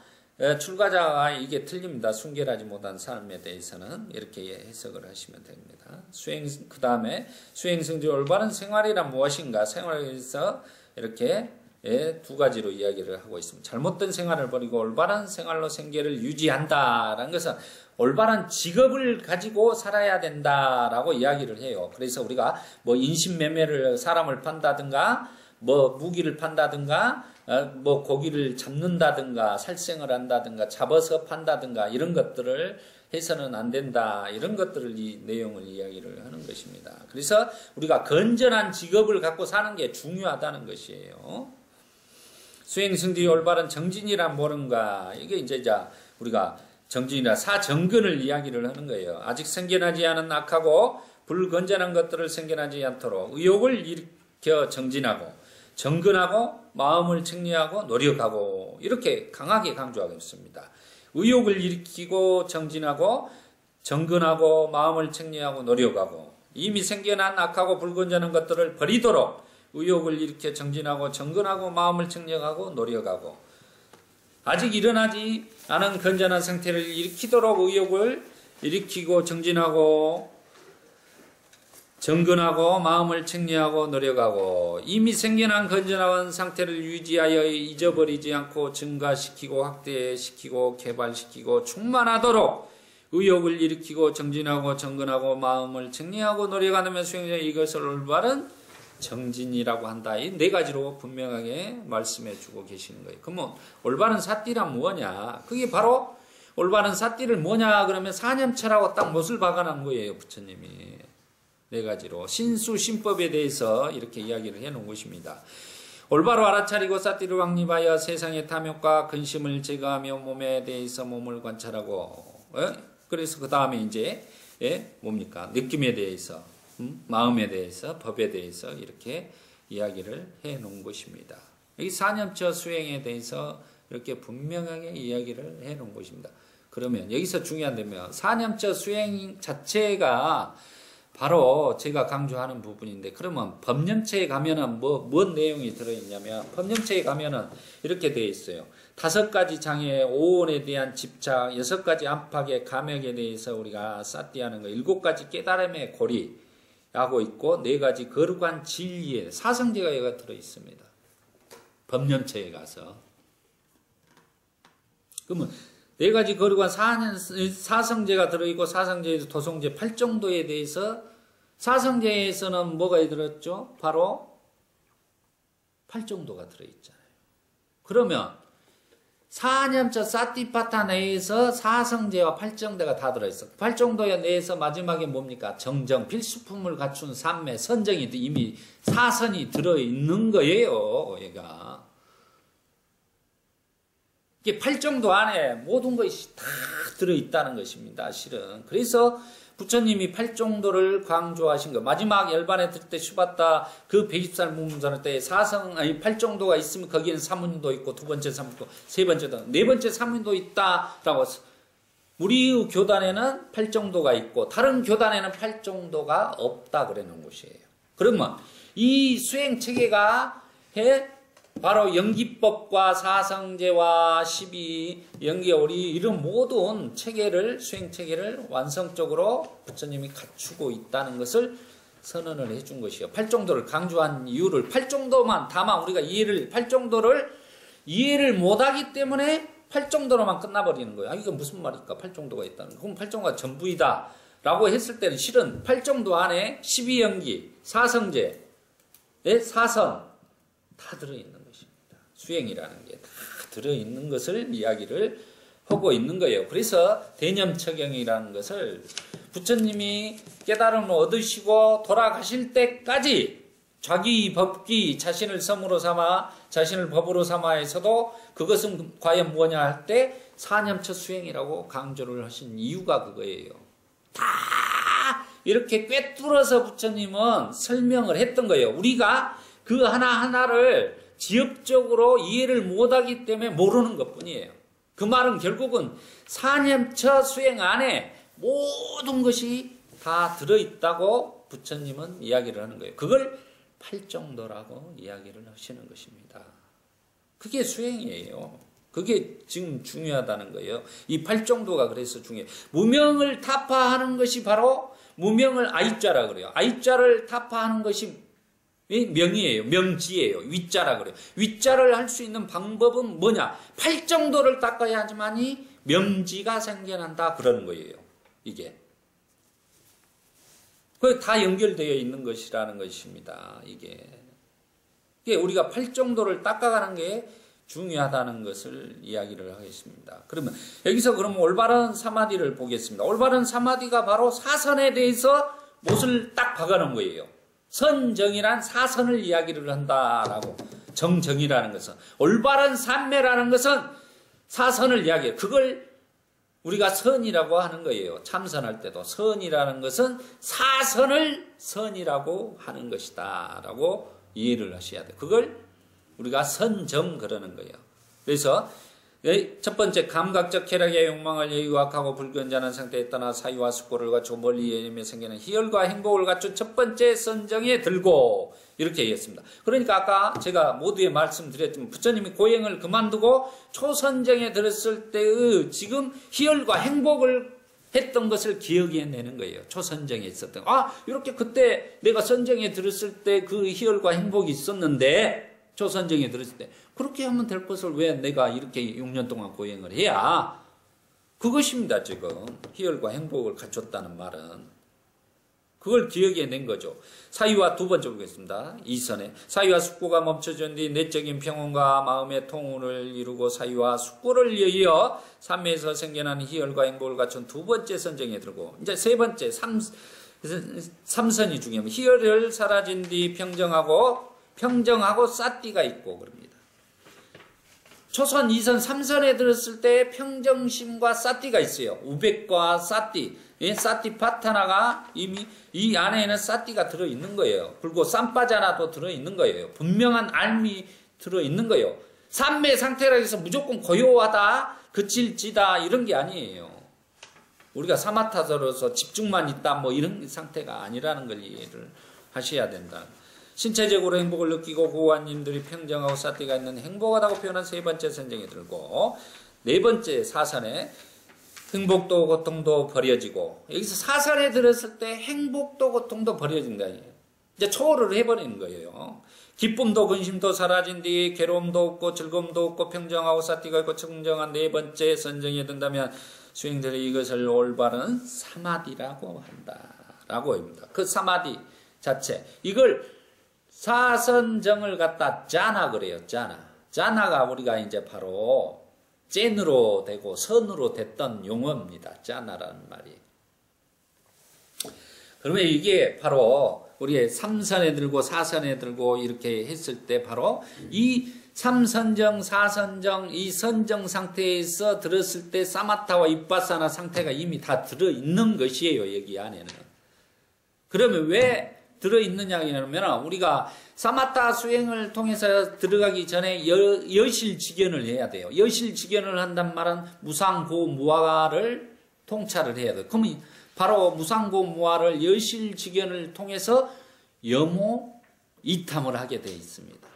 출가자와 이게 틀립니다. 순결하지 못한 삶에 대해서는 이렇게 해석을 하시면 됩니다. 그 다음에 수행승지 올바른 생활이란 무엇인가? 생활에서 이렇게 두 가지로 이야기를 하고 있습니다. 잘못된 생활을 버리고 올바른 생활로 생계를 유지한다라는 것은 올바른 직업을 가지고 살아야 된다라고 이야기를 해요. 그래서 우리가 뭐 인신매매를 사람을 판다든가 뭐 무기를 판다든가 뭐 고기를 잡는다든가 살생을 한다든가 잡아서 판다든가 이런 것들을 해서는 안 된다. 이런 것들을 이 내용을 이야기를 하는 것입니다. 그래서 우리가 건전한 직업을 갖고 사는 게 중요하다는 것이에요. 수행승지 올바른 정진이란 뭐는가? 이게 이제 우리가 정진이나 사정근을 이야기를 하는 거예요. 아직 생겨나지 않은 악하고 불건전한 것들을 생겨나지 않도록 의욕을 일으켜 정진하고 정근하고 마음을 청리하고 노력하고 이렇게 강하게 강조하고 있습니다. 의욕을 일으키고 정진하고 정근하고 마음을 청리하고 노력하고 이미 생겨난 악하고 불건전한 것들을 버리도록 의욕을 일으켜 정진하고 정근하고 마음을 청력하고 노력하고 아직 일어나지 않은 건전한 상태를 일으키도록 의욕을 일으키고 정진하고 정근하고 마음을 청리하고 노력하고 이미 생겨난 건전한 상태를 유지하여 잊어버리지 않고 증가시키고 확대시키고 개발시키고 충만하도록 의욕을 일으키고 정진하고 정근하고 마음을 청리하고 노력하면 수행자 이것을 올바른 정진이라고 한다. 이 네 가지로 분명하게 말씀해 주고 계시는 거예요. 그러면 올바른 사띠란 뭐냐? 그게 바로 올바른 사띠를 뭐냐? 그러면 사념처라고 딱 못을 박아놓은 거예요. 부처님이. 네 가지로. 신수, 신법에 대해서 이렇게 이야기를 해 놓은 것입니다. 올바로 알아차리고 사띠를 확립하여 세상의 탐욕과 근심을 제거하며 몸에 대해서 몸을 관찰하고 그래서 그 다음에 이제 뭡니까? 느낌에 대해서 마음에 대해서 법에 대해서 이렇게 이야기를 해 놓은 것입니다. 이 사념처 수행에 대해서 이렇게 분명하게 이야기를 해 놓은 것입니다. 그러면 여기서 중요한 데면 사념처 수행 자체가 바로 제가 강조하는 부분인데 그러면 법념체에 가면은 뭔 내용이 들어있냐면 법념체에 가면은 이렇게 되어 있어요. 5가지 장애, 오온에 대한 집착, 6가지 안팎의 감액에 대해서 우리가 사띠하는 거, 7가지 깨달음의 고리 하고 있고 4가지 거룩한 진리에 사성제가 여기가 들어있습니다. 법념체에 가서 그러면 4가지 거룩한 사성제가 들어있고 사성제에서 도성제 8정도에 대해서 사성제에서는 뭐가 들었죠? 바로 8정도가 들어있잖아요. 그러면 사념처 사띠파타 내에서 사성제와 8정도가 다 들어있어. 8정도에 내에서 마지막에 뭡니까? 정정, 필수품을 갖춘 삼매, 선정이 이미 사선이 들어있는 거예요. 얘가. 이게 8정도 안에 모든 것이 다 들어있다는 것입니다. 실은. 그래서 부처님이 8정도를 강조하신 거. 마지막 열반에 들 때 슈바타 그 120살 문문선할 때 8정도가 있으면 거기에는 사문도 있고 두 번째 사문도, 세 번째도, 네 번째 사문도 있다라고. 우리 교단에는 8정도가 있고 다른 교단에는 8정도가 없다 그러는 것이에요. 그러면 이 수행 체계가 바로 연기법과 사성제와 12, 연계오리 이런 모든 체계를 수행 체계를 완성적으로 부처님이 갖추고 있다는 것을 선언을 해준 것이요. 8정도를 강조한 이유를 8정도만 다만 우리가 8정도를 이해를 못하기 때문에 팔정도로만 끝나버리는 거예요. 아, 이게 무슨 말일까? 팔정도가 있다는 거. 그럼 팔정도가 전부이다 라고 했을 때는 실은 팔정도 안에 12연기, 사성제, 사선 다 들어있는 것입니다. 수행이라는 게 다 들어있는 것을 이야기를 하고 있는 거예요. 그래서 대념처경이라는 것을 부처님이 깨달음을 얻으시고 돌아가실 때까지 자기 법기 자신을 섬으로 삼아 자신을 법으로 삼아에서도 그것은 과연 뭐냐 할 때 사념처 수행이라고 강조를 하신 이유가 그거예요. 다 이렇게 꿰뚫어서 부처님은 설명을 했던 거예요. 우리가 그 하나하나를 지엽적으로 이해를 못하기 때문에 모르는 것뿐이에요. 그 말은 결국은 사념처 수행 안에 모든 것이 다 들어있다고 부처님은 이야기를 하는 거예요. 그걸 팔정도라고 이야기를 하시는 것입니다. 그게 수행이에요. 그게 지금 중요하다는 거예요. 이 팔정도가 그래서 중요해요. 무명을 타파하는 것이 바로 무명을 아이자라 그래요. 아이자를 타파하는 것이 명이에요. 명지예요. 위자라 그래요. 위자를 할 수 있는 방법은 뭐냐? 팔정도를 닦아야지만이 명지가 생겨난다 그러는 거예요. 이게. 그게 다 연결되어 있는 것이라는 것입니다. 이게 우리가 팔정도를 닦아가는 게 중요하다는 것을 이야기를 하겠습니다. 그러면 여기서 그러면 올바른 사마디를 보겠습니다. 올바른 사마디가 바로 사선에 대해서 못을 딱 박아놓은 거예요. 선정이란 사선을 이야기를 한다라고. 정정이라는 것은 올바른 삼매라는 것은 사선을 이야기해요. 그걸 우리가 선이라고 하는 거예요. 참선할 때도 선이라는 것은 사선을 선이라고 하는 것이다 라고 이해를 하셔야 돼요. 그걸 우리가 선정 그러는 거예요. 그래서 첫 번째 감각적 쾌락의 욕망을 예유학하고 불견자는 상태에 떠나 사유와 숙고를 갖추고 멀리 예림에 생기는 희열과 행복을 갖춘 첫 번째 선정에 들고 이렇게 얘기했습니다. 그러니까 아까 제가 모두에 말씀드렸지만 부처님이 고행을 그만두고 초선정에 들었을 때의 지금 희열과 행복을 했던 것을 기억해내는 거예요. 초선정에 있었던 이렇게 그때 내가 선정에 들었을 때 그 희열과 행복이 있었는데 초선정에 들었을 때 그렇게 하면 될 것을 왜 내가 이렇게 6년 동안 고행을 해야 그것입니다. 지금 희열과 행복을 갖췄다는 말은 그걸 기억해낸 거죠. 사유와 두 번째 보겠습니다. 이선에 사유와 숙고가 멈춰진 뒤 내적인 평온과 마음의 통운을 이루고 사유와 숙고를 이어 삼매에서 생겨난 희열과 행복을 갖춘 두 번째 선정에 들고 이제 세 번째 삼선이 중요합니다. 희열을 사라진 뒤 평정하고 싸띠가 있고 그럽니다. 초선, 2선, 3선에 들었을 때 평정심과 싸띠가 있어요. 우백과 싸띠. 싸띠 파타나가 이미 이 안에는 싸띠가 들어있는 거예요. 그리고 쌈바자나도 들어있는 거예요. 분명한 알미 들어있는 거예요. 삼매 상태라 해서 무조건 고요하다, 그칠지다 이런 게 아니에요. 우리가 사마타서로서 집중만 있다 뭐 이런 상태가 아니라는 걸 이해를 하셔야 된다. 신체적으로 행복을 느끼고 고관님들이 평정하고 싸띠가 있는 행복하다고 표현한 세 번째 선정에 들고 네 번째 사선에 행복도 고통도 버려지고 여기서 사선에 들었을 때 행복도 고통도 버려진다. 이제 초월을 해버리는 거예요. 기쁨도 근심도 사라진 뒤 괴로움도 없고 즐거움도 없고 평정하고 싸띠가 있고 청정한 네 번째 선정에 든다면 수행들이 이것을 올바른 사마디라고 한다라고 합니다. 그 사마디 자체 이걸 사선정을 갖다 짜나 그래요. 짜나가 우리가 이제 바로 젠으로 되고 선으로 됐던 용어입니다. 짜나라는 말이. 그러면 이게 바로 우리의 삼선에 들고 사선에 들고 이렇게 했을 때 바로 이 삼선정, 사선정, 이 선정 상태에서 들었을 때 사마타와 이빠사나 상태가 이미 다 들어있는 것이에요. 여기 안에는. 그러면 왜 들어있느냐 하면 우리가 사마타 수행을 통해서 들어가기 전에 여실직견을 해야 돼요. 여실직견을 한단 말은 무상고무화를 통찰을 해야 돼요. 그러면 바로 무상고무화를 여실직견을 통해서 여모 이탐을 하게 되어 있습니다.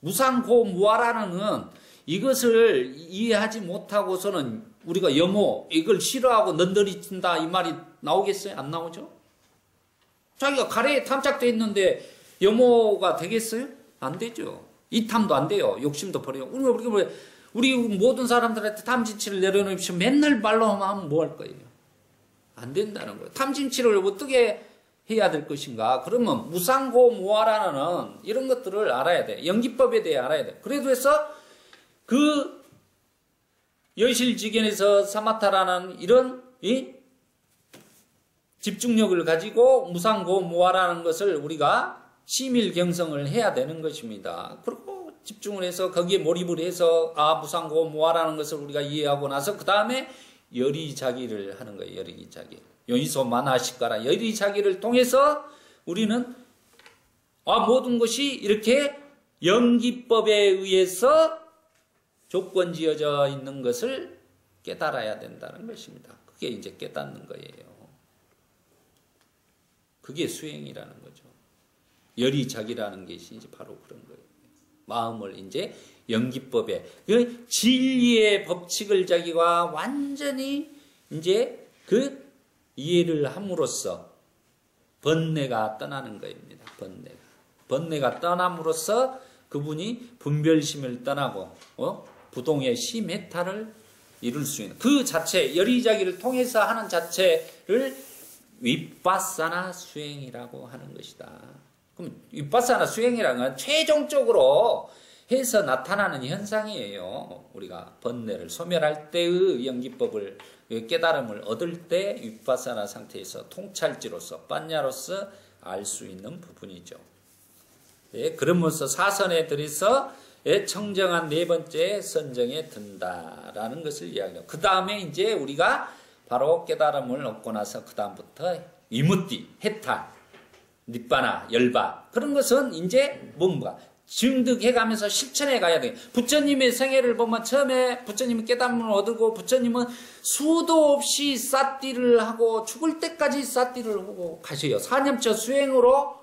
무상고무화라는 이것을 이해하지 못하고서는 우리가 여모 이걸 싫어하고 넌더리 친다 이 말이 나오겠어요? 안 나오죠? 자기가 가래에 탐착되어 있는데 여모가 되겠어요? 안 되죠. 이탐도 안 돼요. 욕심도 버려요. 우리 모든 사람들한테 탐진치를 내려놓으시면 맨날 말로만 하면 뭐 할 거예요? 안 된다는 거예요. 탐진치를 어떻게 해야 될 것인가? 그러면 무상고무화라는 이런 것들을 알아야 돼. 연기법에 대해 알아야 돼. 그래도 해서 그 여실직연에서 사마타라는 이런 집중력을 가지고 무상고무화라는 것을 우리가 심일경성을 해야 되는 것입니다. 그리고 집중을 해서 거기에 몰입을 해서 무상고무화라는 것을 우리가 이해하고 나서 그 다음에 여리자기를 하는 거예요. 여리자기. 요니소 마나시카라 여리자기를 통해서 우리는 모든 것이 이렇게 연기법에 의해서 조건지어져 있는 것을 깨달아야 된다는 것입니다. 그게 이제 깨닫는 거예요. 그게 수행이라는 거죠. 여리자기라는 것이 이제 바로 그런 거예요. 마음을 이제 연기법에 그 진리의 법칙을 자기가 완전히 이제 그 이해를 함으로써 번뇌가 떠나는 것입니다. 번뇌가 떠남으로써 그분이 분별심을 떠나고 부동의 심해탈을 이룰 수 있는 그 자체 여리자기를 통해서 하는 자체를 윗바사나 수행이라고 하는 것이다. 그럼 윗바사나 수행이라는 건 최종적으로 해서 나타나는 현상이에요. 우리가 번뇌를 소멸할 때의 연기법을 깨달음을 얻을 때 윗바사나 상태에서 통찰지로서 빠냐로서 알 수 있는 부분이죠. 그러면서 사선에 들여서 청정한 네 번째 선정에 든다라는 것을 이야기해요. 그 다음에 이제 우리가 바로 깨달음을 얻고 나서 그 다음부터 위무띠, 해탈, 닛바나, 열바 그런 것은 이제 뭔가 증득해가면서 실천해 가야 돼요. 부처님의 생애를 보면 처음에 부처님이 깨달음을 얻고 부처님은 수도 없이 삿띠를 하고 죽을 때까지 삿띠를 하고 가셔요. 사념처 수행으로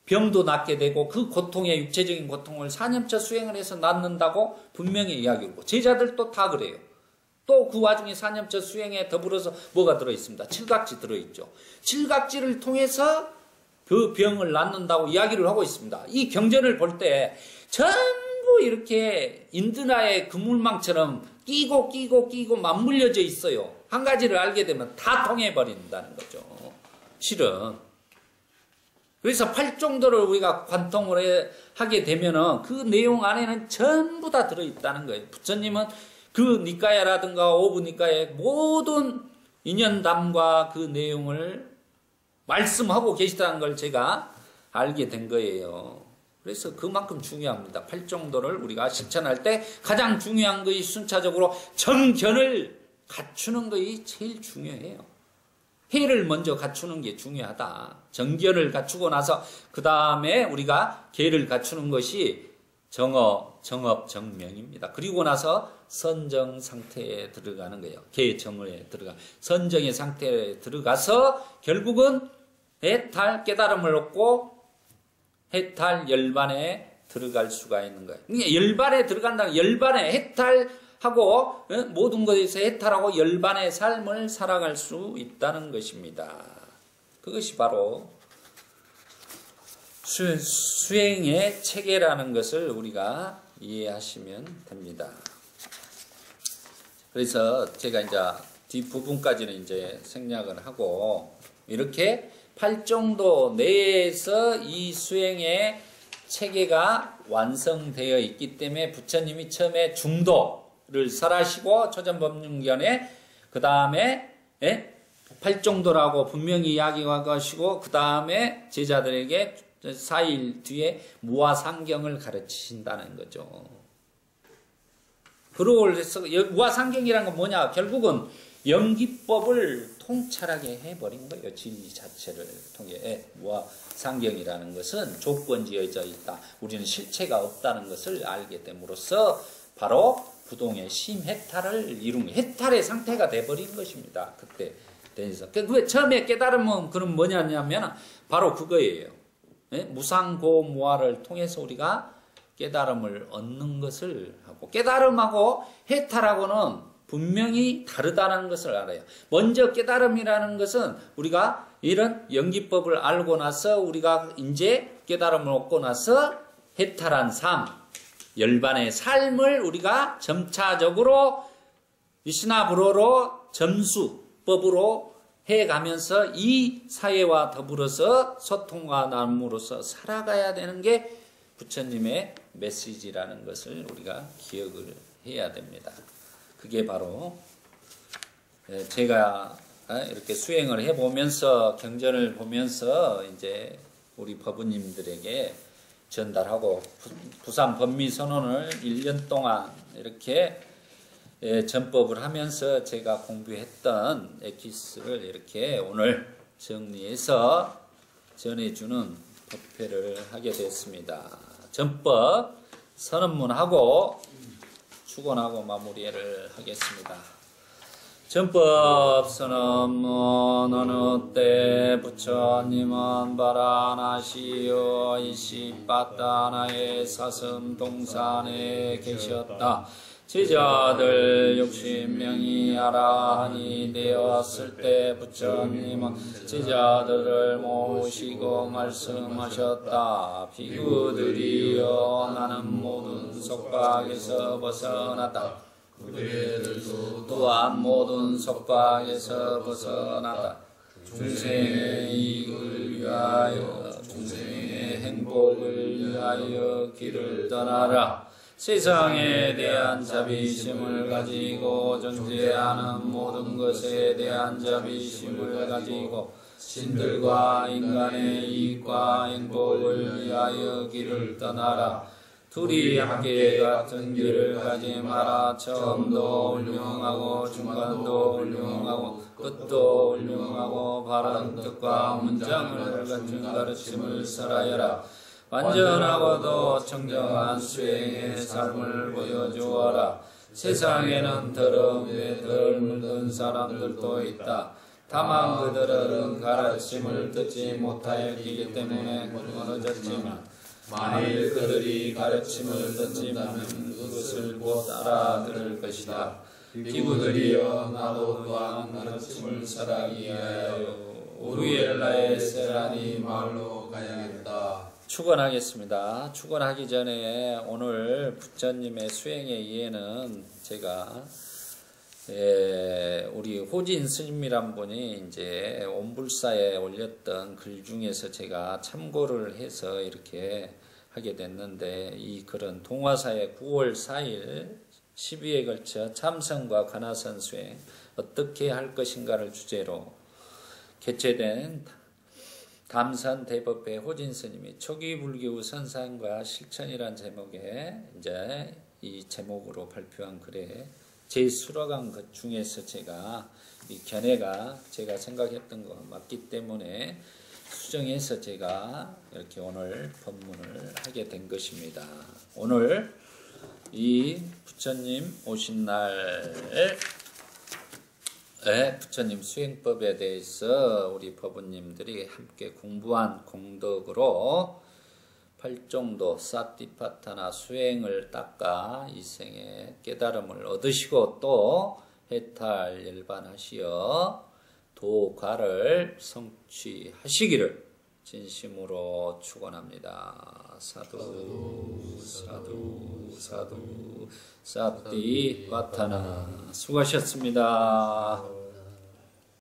병도 낫게 되고 그 고통의 육체적인 고통을 사념처 수행을 해서 낫는다고 분명히 이야기하고 제자들도 다 그래요. 또 그 와중에 사념처 수행에 더불어서 뭐가 들어있습니다. 칠각지 들어있죠. 칠각지를 통해서 그 병을 낫는다고 이야기를 하고 있습니다. 이 경전을 볼 때 전부 이렇게 인드나의 그물망처럼 끼고 맞물려져 있어요. 한 가지를 알게 되면 다 통해버린다는 거죠. 실은. 그래서 팔정도를 우리가 관통을 하게 되면은 그 내용 안에는 전부 다 들어있다는 거예요. 부처님은 그 니까야라든가 오부 니까의 모든 인연담과 그 내용을 말씀하고 계시다는 걸 제가 알게 된 거예요. 그래서 그만큼 중요합니다. 팔정도를 우리가 실천할 때 가장 중요한 것이 순차적으로 정견을 갖추는 것이 제일 중요해요. 해를 먼저 갖추는 게 중요하다. 정견을 갖추고 나서 그 다음에 우리가 계를 갖추는 것이 정업, 정명입니다. 그리고 나서 선정 상태에 들어가는 거예요. 계 정어에 선정의 상태에 들어가서 결국은 해탈 깨달음을 얻고 해탈 열반에 들어갈 수가 있는 거예요. 그러니까 열반에 들어간다는 열반에 해탈하고 모든 것에서 해탈하고 열반의 삶을 살아갈 수 있다는 것입니다. 그것이 바로 수행의 체계라는 것을 우리가 이해하시면 됩니다. 그래서 제가 이제 뒷부분까지는 이제 생략을 하고 이렇게 팔정도 내에서 이 수행의 체계가 완성되어 있기 때문에 부처님이 처음에 중도를 설하시고 초전법륜견에 그 다음에 팔정도라고 분명히 이야기하고 하시고 그 다음에 제자들에게 4일 뒤에 무아상경을 가르치신다는 거죠. 그러고 해서 무아상경이라는 건 뭐냐? 결국은 연기법을 통찰하게 해버린 거예요. 진리 자체를 통해. 무아상경이라는 것은 조건지어져 있다. 우리는 실체가 없다는 것을 알게 됨으로써 바로 부동의 심해탈을 이룬 해탈의 상태가 돼버린 것입니다. 그때 돼서. 그 처음에 깨달음은 그럼 뭐냐면 바로 그거예요. 무상고무화를 통해서 우리가 깨달음을 얻는 것을 하고 깨달음하고 해탈하고는 분명히 다르다는 것을 알아요. 먼저 깨달음이라는 것은 우리가 이런 연기법을 알고 나서 우리가 이제 깨달음을 얻고 나서 해탈한 삶, 열반의 삶을 우리가 점차적으로 미시나 불어로 점수법으로 해가면서 이 사회와 더불어서 소통과 나눔으로서 살아가야 되는 게 부처님의 메시지라는 것을 우리가 기억을 해야 됩니다. 그게 바로 제가 이렇게 수행을 해보면서 경전을 보면서 이제 우리 법우님들에게 전달하고 부산 법미선언을 1년 동안 이렇게 전법을 하면서 제가 공부했던 엑기스를 이렇게 오늘 정리해서 전해주는 법회를 하게 됐습니다. 전법 선언문하고 축원하고 마무리를 하겠습니다. 전법 선언문. 어느 때 부처님은 바라나시오 이시빠따나의 사슴 동산에 계셨다. 제자들 60명이 아라한이 되었을 때 부처님은 제자들을 모으시고 말씀하셨다. 비구들이여, 나는 모든 속박에서 벗어났다. 그들도 또한 모든 속박에서 벗어났다. 중생의 이익을 위하여, 중생의 행복을 위하여 길을 떠나라. 세상에 대한 자비심을 가지고 존재하는 모든 것에 대한 자비심을 가지고 신들과 인간의 이익과 행복을 위하여 길을 떠나라. 둘이 함께 같은 길을 가지 마라. 처음도 훌륭하고 중간도 훌륭하고 끝도 훌륭하고 바른 뜻과 문장을 갖춘 가르침을 살아야라. 완전하고도 청정한 수행의 삶을 보여주어라. 세상에는 더러움에 덜 물든 사람들도 있다. 다만 그들은 가르침을 듣지 못하였기 때문에 멀어졌지만 만일 그들이 가르침을 듣지만 그것을 곧 알아들을 것이다. 비구들이여, 나도 또한 가르침을 살아기 위하여 우루엘라의 세라니 마을로 가야겠다. 축원하겠습니다. 축원하기 전에 오늘 부처님의 수행에 의해는 제가 우리 호진 스님이란 분이 이제 온불사에 올렸던 글 중에서 제가 참고를 해서 이렇게 하게 됐는데, 이 글은 동화사의 9월 4일 12회에 걸쳐 참선과 가나선 수행 어떻게 할 것인가를 주제로 개최된 담산 대법회 호진 스님이 초기 불교 선상과 실천이란 제목에 이제 이 제목으로 발표한 글에 제 수록한 것 중에서 제가 이 견해가 제가 생각했던 거 맞기 때문에 수정해서 제가 이렇게 오늘 법문을 하게 된 것입니다. 오늘 이 부처님 오신 날에 부처님 수행법에 대해서 우리 법우님들이 함께 공부한 공덕으로 팔종도 사티파타나 수행을 닦아 이생의 깨달음을 얻으시고 또 해탈 열반하시어 도과를 성취하시기를 진심으로 축원합니다. 사두 사두 사두 사티파타나. 수고하셨습니다.